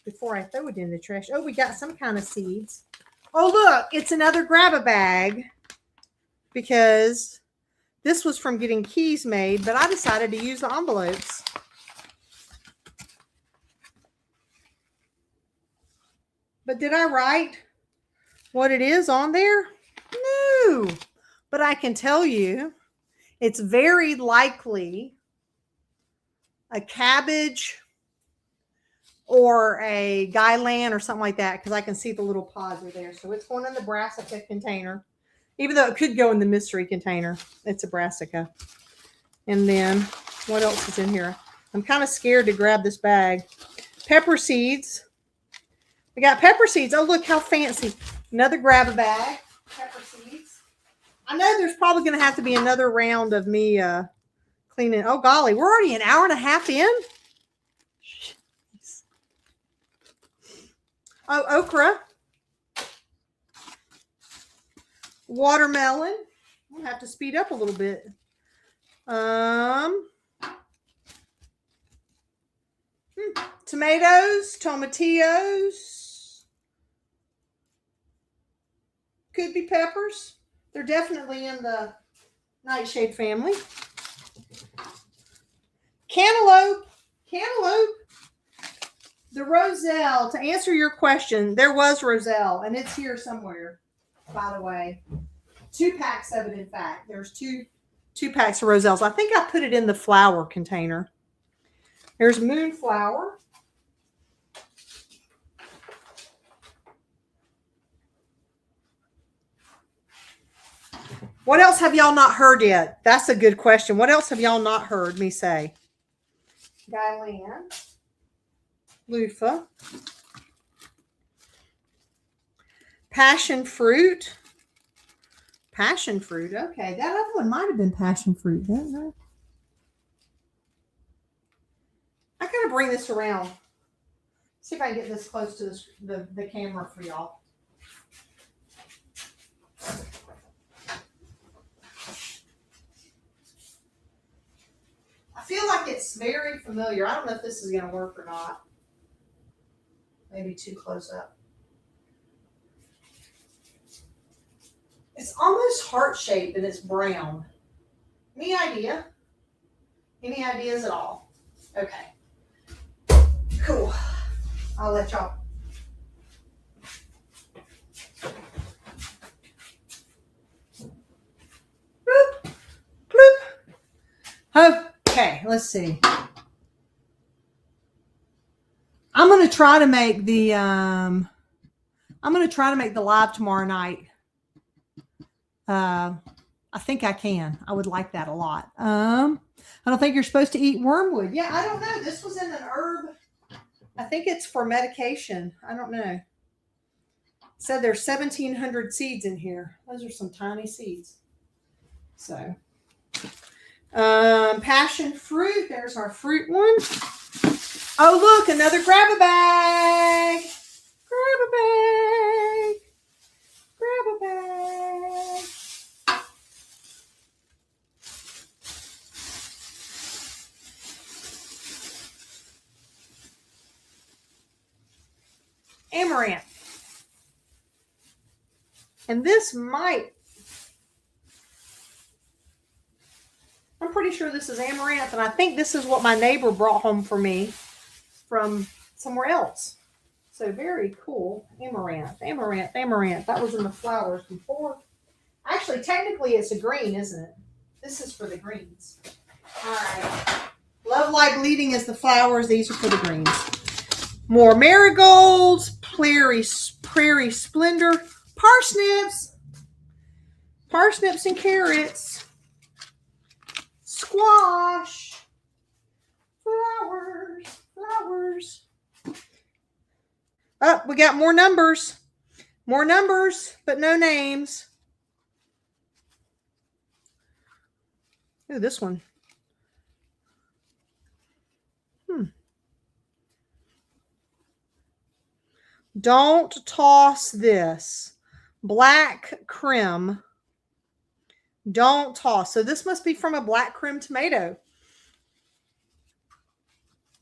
before I throw it in the trash. Oh, we got some kind of seeds. Oh, look, it's another grab-a-bag because this was from getting keys made, but I decided to use the envelopes. But did I write what it is on there? No, but I can tell you it's very likely a cabbage or a Guyland or something like that because I can see the little pods are there. So it's going in the brassica container, even though it could go in the mystery container. It's a brassica. And then what else is in here? I'm kind of scared to grab this bag. Pepper seeds. We got pepper seeds. Oh, look how fancy. Another grab a bag. Pepper seeds. I know there's probably going to have to be another round of me cleaning. Oh, golly. We're already an hour and a half in. Oh, okra. Watermelon. We'll have to speed up a little bit. Tomatoes, tomatillos. Could be peppers. They're definitely in the nightshade family. Cantaloupe. Cantaloupe. The Roselle. To answer your question, there was Roselle, and it's here somewhere, by the way. 2 packs of it, in fact. There's two packs of Roselles. I think I put it in the flower container. There's moonflower. What else have y'all not heard yet? That's a good question. What else have y'all not heard me say? Guyland. Loofah. Passion fruit. Passion fruit. Okay, that other one might have been passion fruit. I gotta bring this around. See if I can get this close to the camera for y'all. I feel like it's very familiar. I don't know if this is gonna work or not. maybe too close up. It's almost heart-shaped and it's brown. Any idea? Any ideas at all? Okay. Cool. I'll let y'all. Bloop, bloop. Okay, let's see. I'm going to try to make the live tomorrow night. I think I can. I would like that a lot. I don't think you're supposed to eat wormwood. Yeah, I don't know. This was in an herb. I think it's for medication. I don't know. It said there's 1,700 seeds in here. Those are some tiny seeds. So, passion fruit. There's our fruit one. Oh, look, another grab a bag. Grab a bag. Grab a bag. Amaranth. And this might, I'm pretty sure this is amaranth, and I think this is what my neighbor brought home for me from somewhere else. So very cool. Amaranth, amaranth, amaranth. That was in the flowers before. Actually, technically it's a green, isn't it? This is for the greens. All right. Love Light Bleeding is the flowers. These are for the greens. More marigolds, prairie splendor, parsnips and carrots, squash, flowers. Oh, we got more numbers, but no names. Ooh, this one. Don't toss this. Black creme. Don't toss. So this must be from a black creme tomato.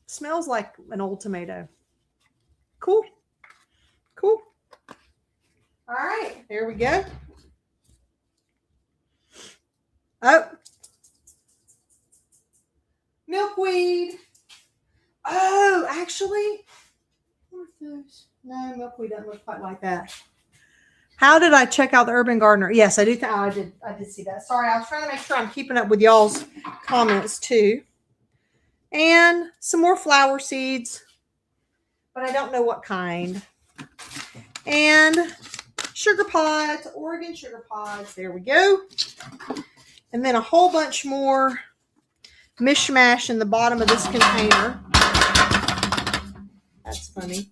Smells like an old tomato. Cool. Cool. All right. There we go. Oh. Milkweed. Oh, actually. No, milkweed doesn't look quite like that. How did I check out the Urban Gardener? Yes, I do. I did see that. Sorry, I was trying to make sure I'm keeping up with y'all's comments too. And some more flower seeds, but I don't know what kind. And sugar pods, Oregon sugar pods. There we go. And then a whole bunch more mishmash in the bottom of this container. That's funny.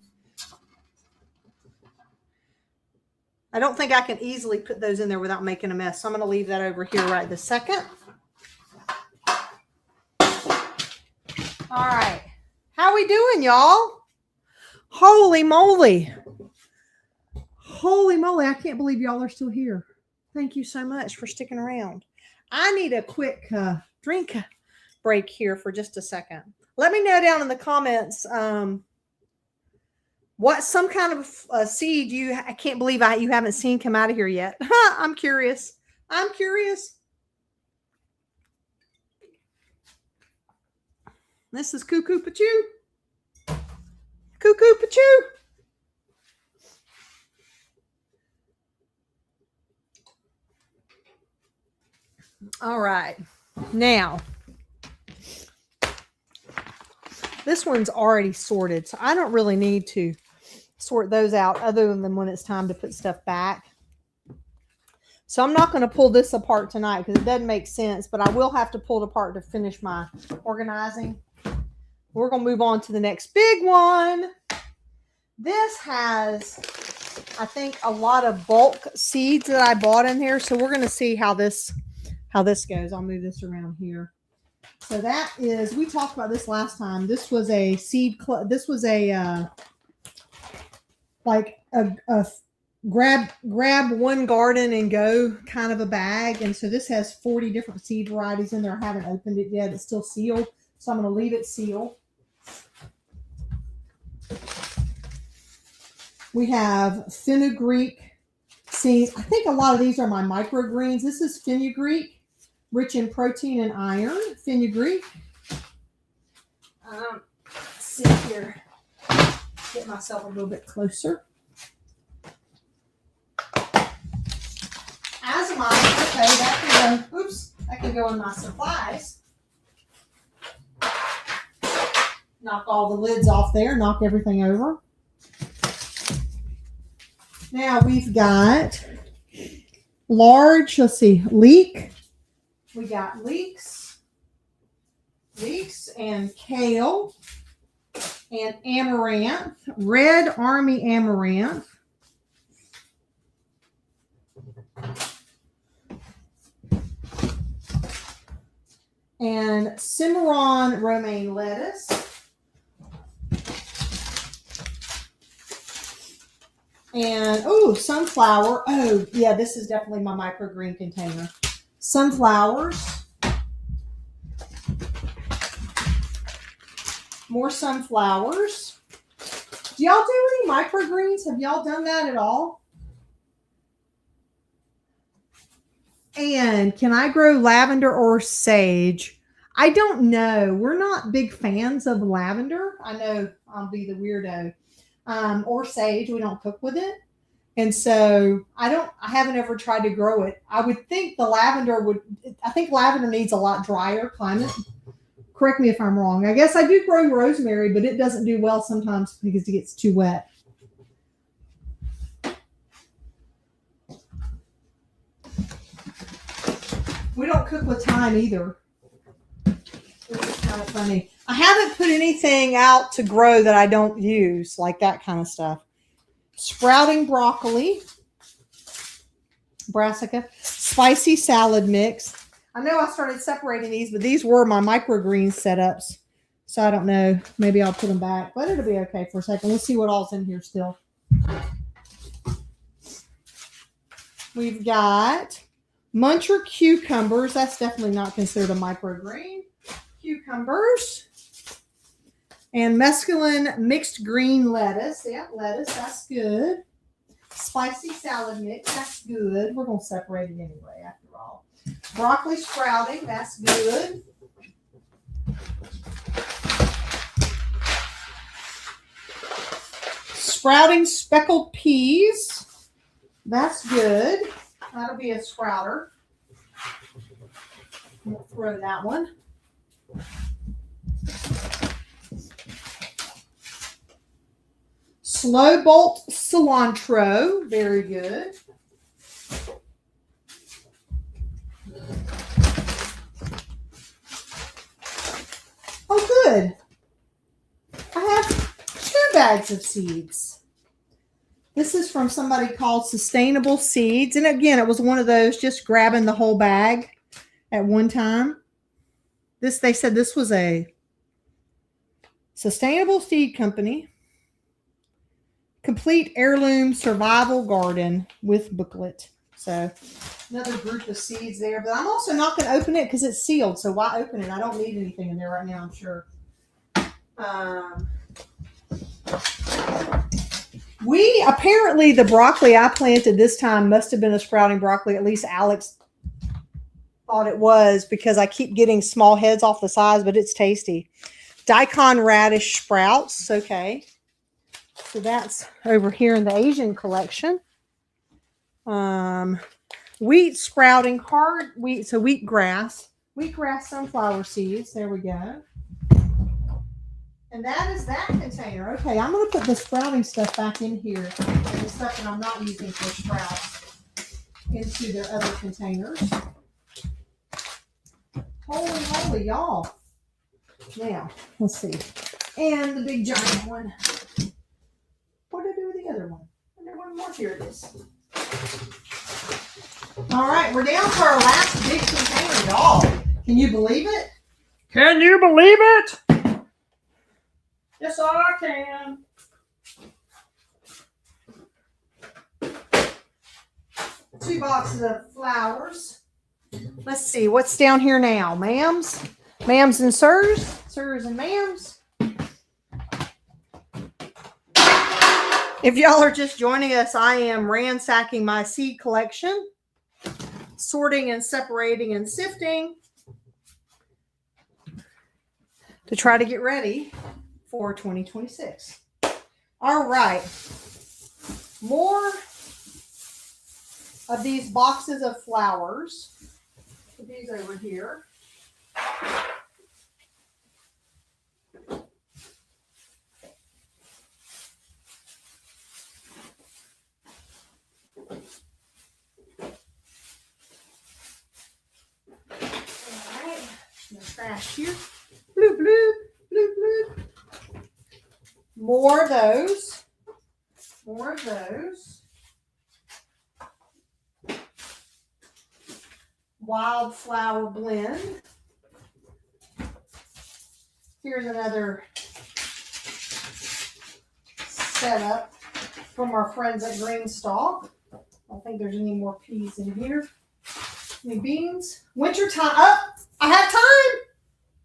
I don't think I can easily put those in there without making a mess. So I'm going to leave that over here right this second. All right. How we doing, y'all? Holy moly. Holy moly. I can't believe y'all are still here. Thank you so much for sticking around. I need a quick drink break here for just a second. Let me know down in the comments what some kind of seed I can't believe you haven't seen come out of here yet. I'm curious. This is Cuckoo Pachoo. Cuckoo Pachoo. All right. Now, this one's already sorted, so I don't really need to sort those out other than when it's time to put stuff back. So I'm not going to pull this apart tonight because it doesn't make sense, but I will have to pull it apart to finish my organizing. We're going to move on to the next big one. This has, I think, a lot of bulk seeds that I bought in here. So we're going to see how this goes. I'll move this around here. So that is, we talked about this last time. This was a seed, this was a, like a grab one garden and go kind of a bag. And so this has 40 different seed varieties in there. I haven't opened it yet. It's still sealed. So I'm going to leave it sealed. We have fenugreek seeds. I think a lot of these are my microgreens. This is fenugreek, rich in protein and iron. Fenugreek. Let's see here. Get myself a little bit closer. Azamite. Okay, that can go. Oops, that can go in my supplies. Knock all the lids off there. Knock everything over. Now we've got large, let's see, leek. We got leeks and kale and amaranth, red army amaranth. And Cimarron romaine lettuce. And, oh, sunflower. Oh, yeah, this is definitely my microgreen container. Sunflowers. More sunflowers. Do y'all do any microgreens? Have y'all done that at all? And can I grow lavender or sage? I don't know. We're not big fans of lavender. I know I'll be the weirdo. Or sage. We don't cook with it. And so I haven't ever tried to grow it. I would think I think lavender needs a lot drier climate. Correct me if I'm wrong. I guess I do grow rosemary, but it doesn't do well sometimes because it gets too wet. We don't cook with thyme either. It's kind of funny. I haven't put anything out to grow that I don't use, like that kind of stuff. Sprouting broccoli, brassica, spicy salad mix. I know I started separating these, but these were my microgreen setups. So I don't know. Maybe I'll put them back, but it'll be okay for a second. We'll see what all's in here still. We've got Muncher cucumbers. That's definitely not considered a microgreen. Cucumbers. And mesclun mixed green lettuce. Yeah, lettuce. That's good. Spicy salad mix. That's good. We're going to separate it anyway, after all. Broccoli sprouting. That's good. Sprouting speckled peas. That's good. That'll be a sprouter. We'll throw that one. Slow bolt cilantro. Very good. Oh, good. I have 2 bags of seeds. This is from somebody called Sustainable Seeds. And again, it was one of those just grabbing the whole bag at one time. They said this was a sustainable seed company. Complete heirloom survival garden with booklet. So another group of seeds there. But I'm also not going to open it because it's sealed. So why open it? I don't need anything in there right now, I'm sure. Apparently the broccoli I planted this time must have been a sprouting broccoli. At least Alex thought it was because I keep getting small heads off the sides, but it's tasty. Daikon radish sprouts. Okay. So that's over here in the Asian collection. Wheat sprouting, hard wheat. So wheatgrass sunflower seeds. There we go. And that is that container. Okay, I'm going to put the sprouting stuff back in here. And the stuff that I'm not using for sprouts into their other containers. Holy, y'all. Now, let's see. And the big giant one. What did I do with the other one? There one more. Here it is. All right, we're down to our last big container, y'all. Can you believe it? Can you believe it? Yes, I can. Two boxes of flowers. Let's see what's down here now. Ma'ams and sirs and ma'ams. If y'all are just joining us, I am ransacking my seed collection, sorting and separating and sifting to try to get ready for 2026. All right. More of these boxes of flowers. Put these over here. Trash here. Bloop, bloop, bloop, bloop. More of those. More of those. Wildflower blend. Here's another setup from our friends at Greenstalk. I don't think there's any more peas in here. Any beans? Winter time. Oh, I have time.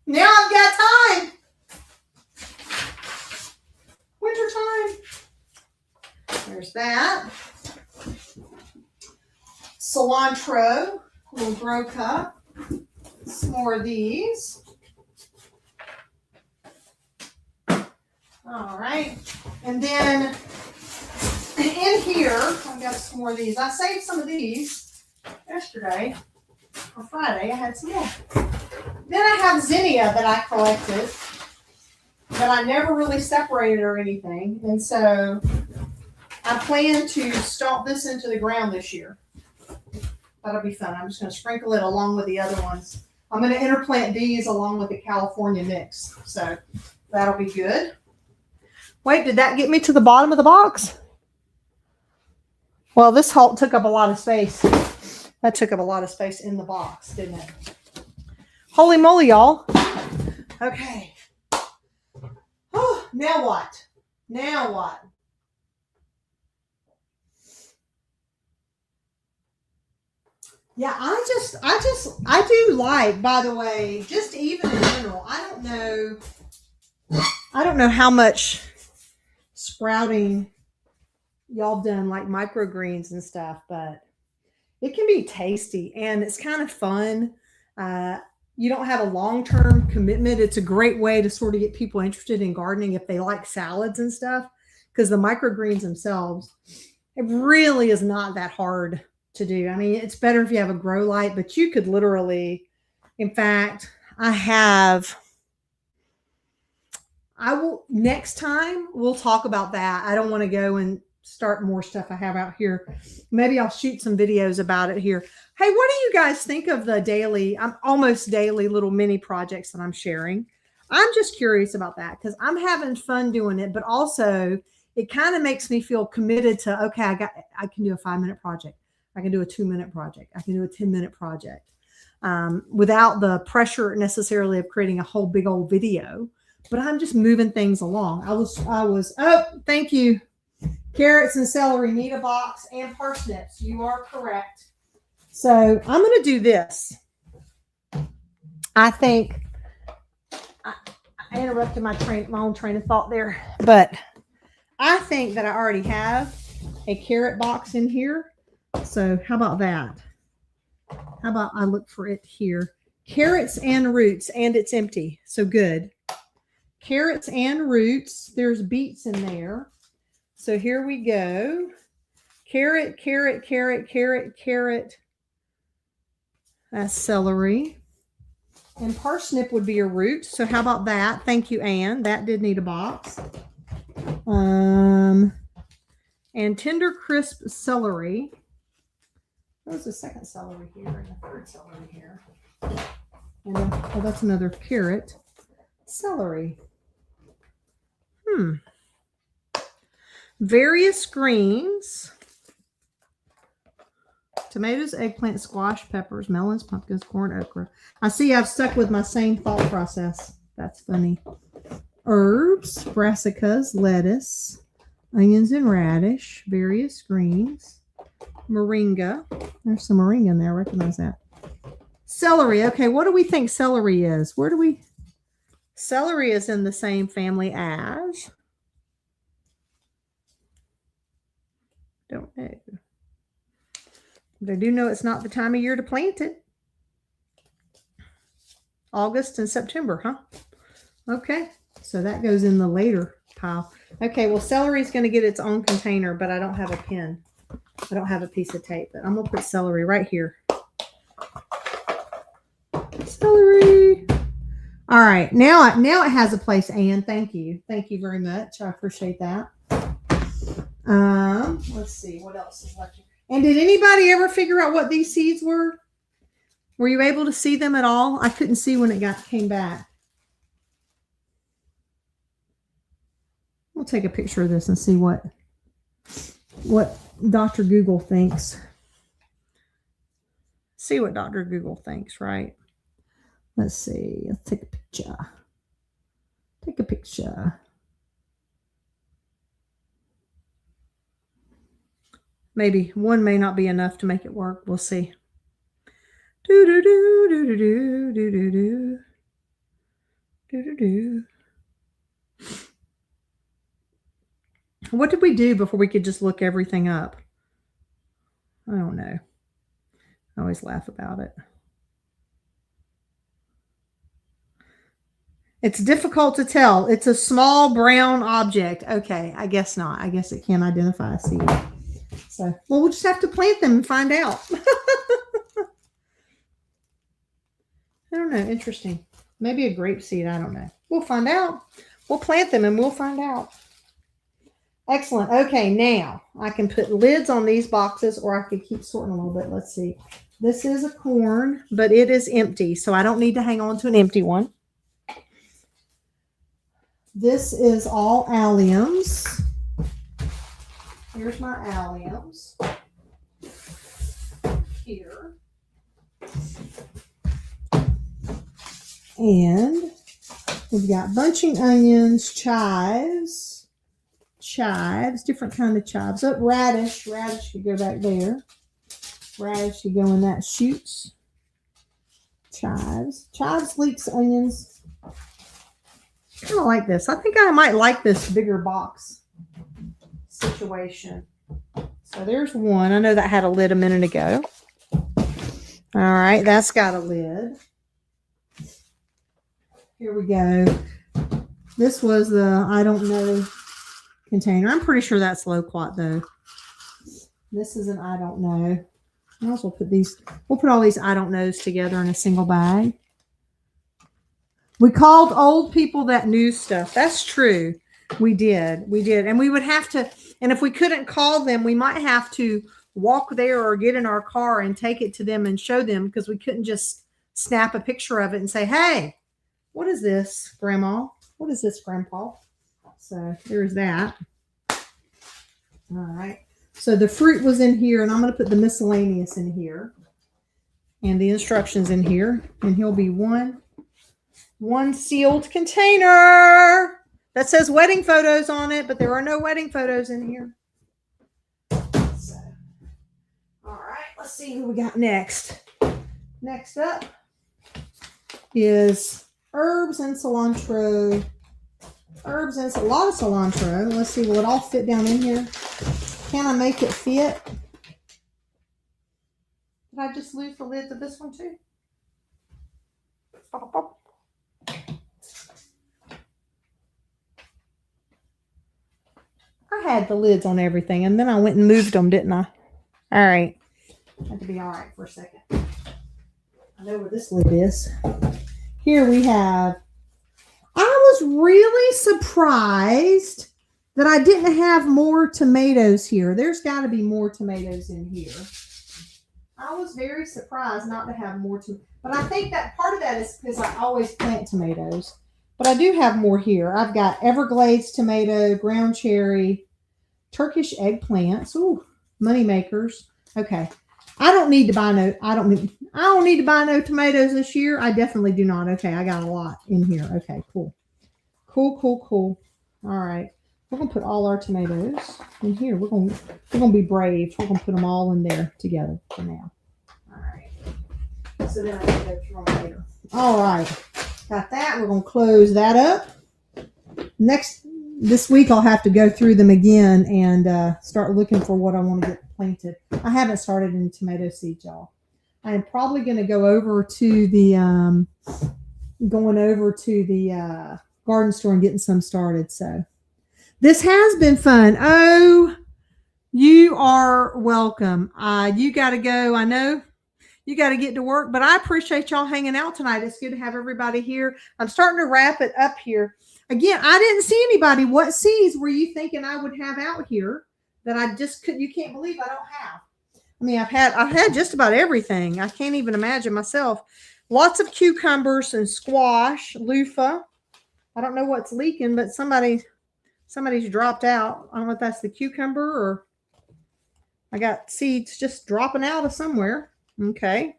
Now I've got time. Winter time. There's that. Cilantro, little grow cup. Some more of these. All right. And then in here, I've got some more of these. I saved some of these yesterday or Friday. I had some more. Then I have zinnia that I collected that I never really separated or anything. And so I plan to stomp this into the ground this year. That'll be fun. I'm just going to sprinkle it along with the other ones. I'm going to interplant these along with the California mix. So that'll be good. Wait, did that get me to the bottom of the box? Well, this halt took up a lot of space. That took up a lot of space in the box, didn't it? Holy moly, y'all. Okay. Oh, now what? Now what? Yeah, I do like, by the way, just even in general, I don't know how much sprouting y'all done like microgreens and stuff, but it can be tasty and it's kind of fun. You don't have a long-term commitment. It's a great way to sort of get people interested in gardening if they like salads and stuff, because the microgreens themselves, it really is not that hard to do. I mean, it's better if you have a grow light, but you could literally, in fact, next time we'll talk about that. I don't want to go and start more stuff I have out here. Maybe I'll shoot some videos about it here. Hey, what do you guys think of the almost daily little mini projects that I'm sharing? I'm just curious about that because I'm having fun doing it, but also it kind of makes me feel committed to, okay, I can do a 5-minute project. I can do a 2-minute project. I can do a 10-minute project without the pressure necessarily of creating a whole big old video, but I'm just moving things along. Oh, thank you. Carrots and celery need a box and parsnips. You are correct. So I'm going to do this. I think I interrupted my own train of thought there, but I think that I already have a carrot box in here. So how about that? How about I look for it here? Carrots and roots, and it's empty. So good. Carrots and roots. There's beets in there. So here we go. Carrot, carrot, carrot, carrot, carrot. That's celery. And parsnip would be a root. So how about that? Thank you, Anne. That did need a box. And tender crisp celery. There's the second celery here and the third celery here. And oh, that's another carrot. Celery. Various greens. Tomatoes, eggplant, squash, peppers, melons, pumpkins, corn, okra. I see I've stuck with my same thought process. That's funny. Herbs, brassicas, lettuce, onions and radish, various greens, moringa. There's some moringa in there. I recognize that. Celery. Okay, what do we think celery is? Celery is in the same family as Don't know. But I do know it's not the time of year to plant it. August and September, huh? Okay, so that goes in the later pile. Okay, well, celery is going to get its own container, but I don't have a pen. I don't have a piece of tape, but I'm going to put celery right here. Celery. All right, now it has a place, Anne. Thank you. Thank you very much. I appreciate that. Let's see what else is left here. And did anybody ever figure out what these seeds were? Were you able to see them at all? I couldn't see when it came back. We'll take a picture of this and see what Dr. Google thinks. See what Dr. Google thinks, right? Let's see. Let's take a picture. Take a picture. Maybe one may not be enough to make it work. We'll see. Do do do do do do do do do do do. What did we do before we could just look everything up? I don't know. I always laugh about it. It's difficult to tell. It's a small brown object. Okay, I guess not. I guess it can't identify a seed. So, well, we'll just have to plant them and find out. I don't know. Interesting. Maybe a grape seed. I don't know. We'll find out. We'll plant them and we'll find out. Excellent. Okay, now I can put lids on these boxes, or I could keep sorting a little bit. Let's see. This is a corn, but it is empty, so I don't need to hang on to an empty one. This is all alliums. Here's my alliums. Here. And we've got bunching onions, chives, different kind of chives. Oh, radish could go back there. Radish could go in that shoots. Chives, leeks, onions. I kind of like this. I think I might like this bigger box situation. So there's one. I know that had a lid a minute ago. All right, that's got a lid. Here we go. This was the I don't know container. I'm pretty sure that's loquat though. This is an I don't know. Might as well put these. We'll put all these I don't knows together in a single bag. We called old people that knew stuff. That's true. We did. And we would have to, and if we couldn't call them, we might have to walk there or get in our car and take it to them and show them, because we couldn't just snap a picture of it and say, hey, what is this, Grandma? What is this, Grandpa? So there's that. All right. So the fruit was in here, and I'm going to put the miscellaneous in here and the instructions in here, and he'll be one sealed container that says wedding photos on it, but there are no wedding photos in here. So, all right, let's see who we got next. Next up is herbs and cilantro. Herbs and a lot of cilantro. Let's see, will it all fit down in here? Can I make it fit? Did I just lose the lids of this one too? I had the lids on everything, and then I went and moved them, didn't I? All right. Had to be all right for a second. I know where this lid is. Here we have, I was really surprised that I didn't have more tomatoes here. There's got to be more tomatoes in here. I was very surprised not to have more tomatoes. But I think that part of that is because I always plant tomatoes. But I do have more here. I've got Everglades tomato, ground cherry, Turkish eggplants. Ooh, money makers. Okay. I don't need to buy no tomatoes this year. I definitely do not. Okay, I got a lot in here. Okay, cool. Cool. All right. We're gonna put all our tomatoes in here. We're gonna be brave. We're gonna put them all in there together for now. All right. So then I can go through them later. All right. Got that. We're gonna close that up. Next this week I'll have to go through them again and start looking for what I want to get planted. I haven't started any tomato seeds, y'all. I am probably going to go over to the garden store and getting some started. So this has been fun. Oh, you are welcome. You got to go. I know you got to get to work, but I appreciate y'all hanging out tonight. It's good to have everybody here. I'm starting to wrap it up here. Again, I didn't see anybody. What seeds were you thinking I would have out here that I just couldn't? You can't believe I don't have. I mean, I've had just about everything. I can't even imagine myself. Lots of cucumbers and squash, loofah. I don't know what's leaking, but somebody's dropped out. I don't know if that's the cucumber or I got seeds just dropping out of somewhere. Okay.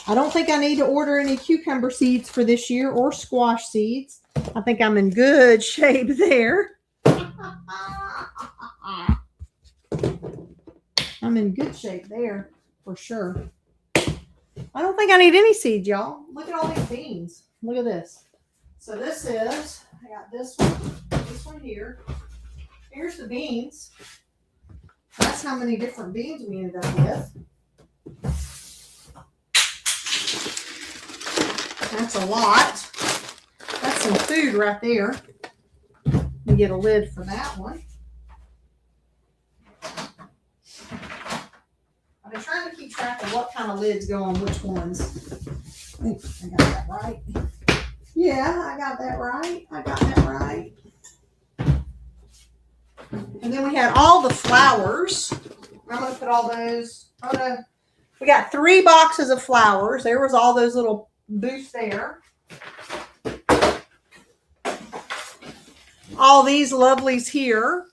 I don't think I need to order any cucumber seeds for this year or squash seeds. I think I'm in good shape there. I'm in good shape there for sure. I don't think I need any seeds, y'all. Look at all these beans. Look at this. So this is, I got this one here. Here's the beans. That's how many different beans we ended up with. That's a lot. That's some food right there. Let me get a lid for that one. I've been trying to keep track of what kind of lids go on which ones. I think I got that right. Yeah, I got that right. And then we had all the flowers. I'm going to put all those. We got 3 boxes of flowers. There was all those little booths there. All these lovelies here.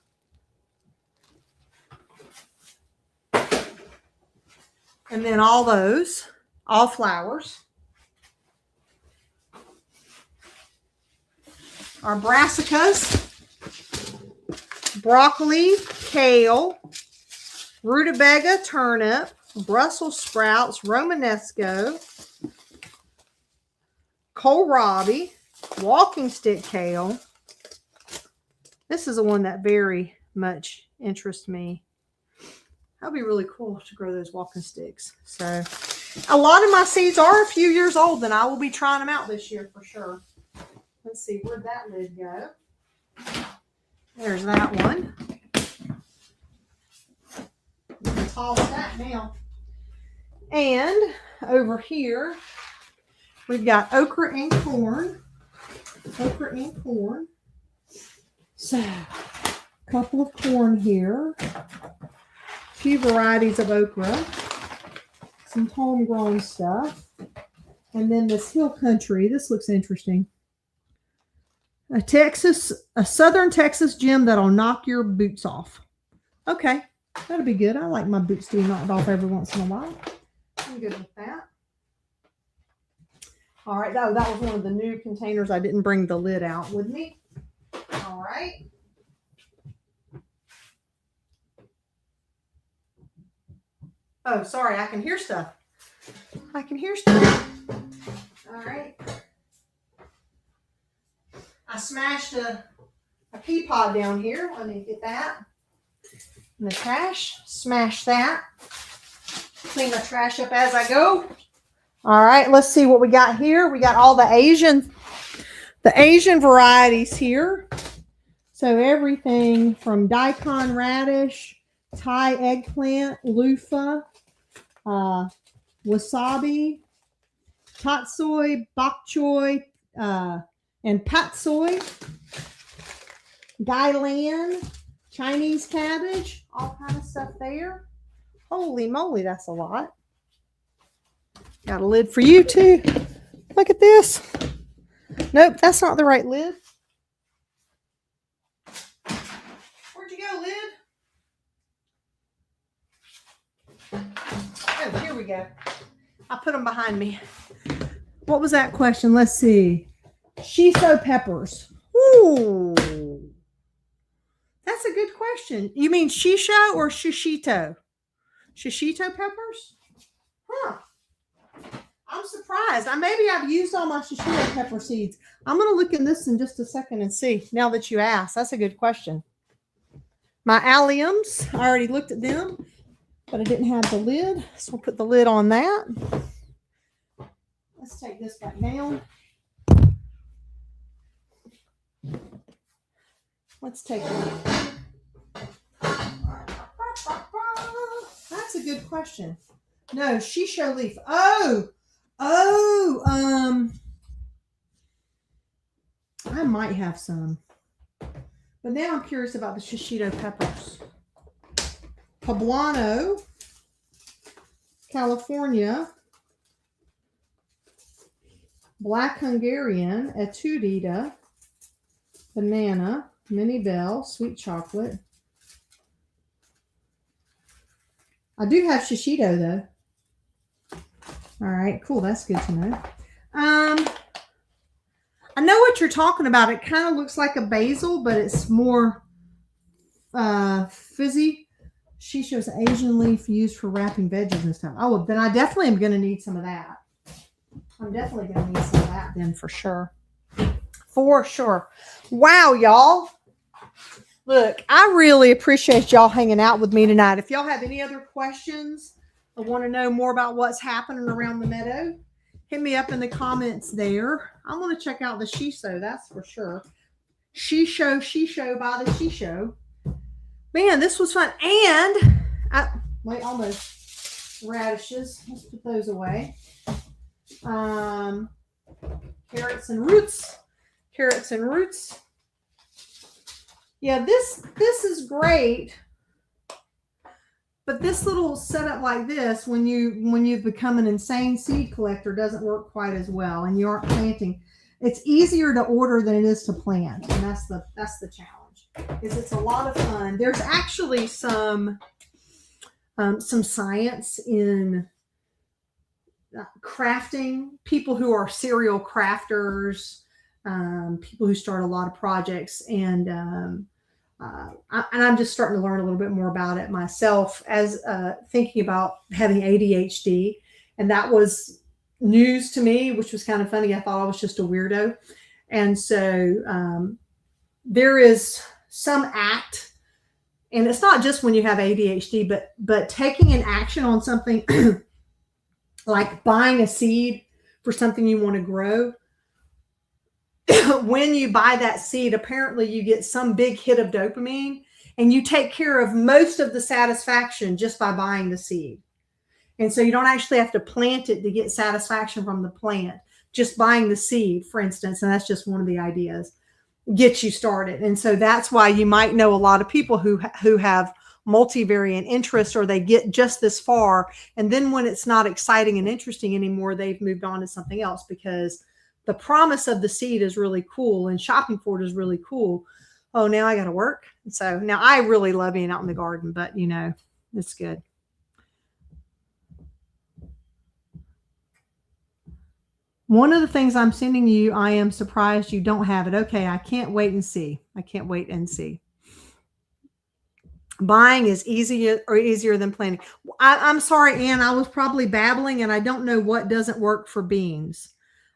And then all those, all flowers. Our brassicas, broccoli, kale, rutabaga, turnip, Brussels sprouts, Romanesco, kohlrabi, walking stick kale. This is the one that very much interests me. That'd be really cool to grow those walking sticks. So a lot of my seeds are a few years old, and I will be trying them out this year for sure. Let's see, where'd that lid go? There's that one. You can toss that now. And over here, we've got okra and corn. So, a couple of corn here. A few varieties of okra. Some homegrown stuff. And then this hill country. This looks interesting. A southern Texas gem that'll knock your boots off. Okay, that'll be good. I like my boots to be knocked off every once in a while. I'm good with that. All right, that was one of the new containers. I didn't bring the lid out with me. All right. Oh, sorry, I can hear stuff. All right. I smashed a pea pod down here. Let me get that. In the trash. Smash that. Clean my trash up as I go. All right, let's see what we got here. We got all the Asian varieties here. So everything from daikon radish, Thai eggplant, loofah, wasabi, tatsoi, bok choy, and patsoi, gailan, Chinese cabbage, all kind of stuff there. Holy moly, that's a lot. Got a lid for you too. Look at this. Nope, that's not the right lid. Where'd you go, lid? Oh, here we go. I put them behind me. What was that question? Let's see. Shiso peppers. Ooh. That's a good question. You mean shisho or shishito? Shishito peppers? Huh. I'm surprised. Maybe I've used all my shishito pepper seeds. I'm going to look in this in just a second and see now that you asked. That's a good question. My alliums, I already looked at them, but I didn't have the lid. So we'll put the lid on that. Let's take this back down. Let's take a look. That's a good question. No, shisho leaf. I might have some. But now I'm curious about the shishito peppers. Poblano, California, Black Hungarian, Etudita, banana, mini bell, sweet chocolate. I do have shishito though. All right, cool. That's good to know. I know what you're talking about. It kind of looks like a basil, but it's more fizzy. Shisho's Asian leaf used for wrapping veggies and stuff. Oh, well, then I definitely am going to need some of that. I'm definitely going to need some of that then for sure. For sure. Wow, y'all. Look, I really appreciate y'all hanging out with me tonight. If y'all have any other questions or want to know more about what's happening around the meadow, hit me up in the comments there. I want to check out the Shisho, that's for sure. Shisho by the Shisho. Man, this was fun. And, almost radishes. Let's put those away. Carrots and roots. Carrots and roots. Yeah, this is great. But this little setup like this, when you've become an insane seed collector, doesn't work quite as well, and you aren't planting. It's easier to order than it is to plant, and that's the challenge. Is it's a lot of fun. There's actually some science in crafting. People who are serial crafters, people who start a lot of projects, and I'm just starting to learn a little bit more about it myself as thinking about having ADHD. And that was news to me, which was kind of funny. I thought I was just a weirdo. And so there is some act, and it's not just when you have ADHD, but taking an action on something like buying a seed for something you want to grow. When you buy that seed, apparently you get some big hit of dopamine, and you take care of most of the satisfaction just by buying the seed. And so you don't actually have to plant it to get satisfaction from the plant. Just buying the seed, for instance, and that's just one of the ideas, gets you started. And so that's why you might know a lot of people who have multivariate interest, or they get just this far, and then when it's not exciting and interesting anymore, they've moved on to something else, because the promise of the seed is really cool and shopping for it is really cool. Oh, now I got to work. So now I really love being out in the garden, but you know, it's good. One of the things I'm sending you, I am surprised you don't have it. Okay, I can't wait and see. I can't wait and see. Buying is easier than planting. I'm sorry, Ann, I was probably babbling, and I don't know what doesn't work for beans.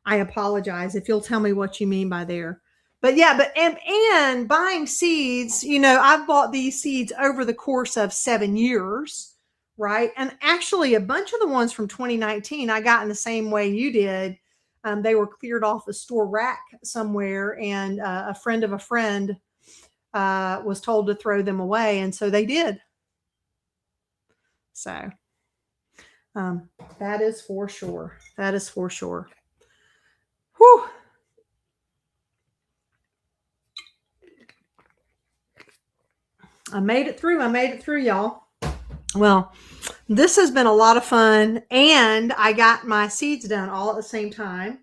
I apologize if you'll tell me what you mean by there. But yeah, and buying seeds, you know, I've bought these seeds over the course of 7 years, right? And actually a bunch of the ones from 2019, I got in the same way you did. They were cleared off the store rack somewhere, and a friend of a friend was told to throw them away. And so they did. So that is for sure. That is for sure. Whew. I made it through, y'all. Well, this has been a lot of fun, and I got my seeds done all at the same time.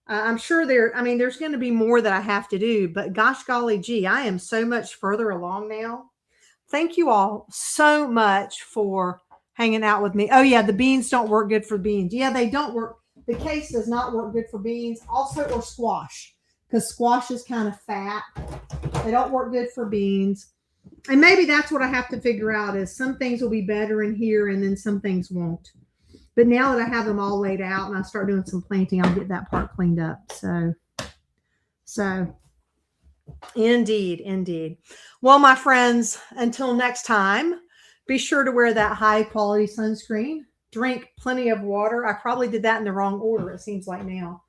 I'm sure there's going to be more that I have to do, but gosh golly gee, I am so much further along now. Thank you all so much for hanging out with me. Oh yeah, the beans don't work good for beans. Yeah, they don't work. The case does not work good for beans, also, or squash, because squash is kind of fat. They don't work good for beans. And maybe that's what I have to figure out, is some things will be better in here and then some things won't. But now that I have them all laid out and I start doing some planting, I'll get that part cleaned up. So indeed. Well, my friends, until next time, be sure to wear that high quality sunscreen. Drink plenty of water. I probably did that in the wrong order, it seems like now.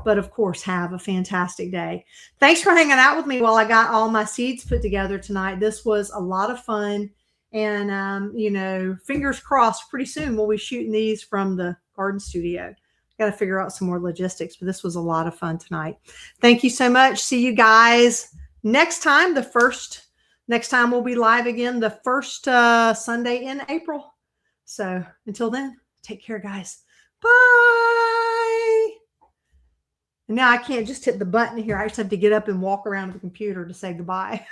But of course, have a fantastic day. Thanks for hanging out with me while I got all my seeds put together tonight. This was a lot of fun. And, fingers crossed, pretty soon we'll be shooting these from the garden studio. Got to figure out some more logistics, but this was a lot of fun tonight. Thank you so much. See you guys next time. Next time we'll be live again, the first Sunday in April. So until then, take care, guys. Bye. And now I can't just hit the button here. I just have to get up and walk around the computer to say goodbye.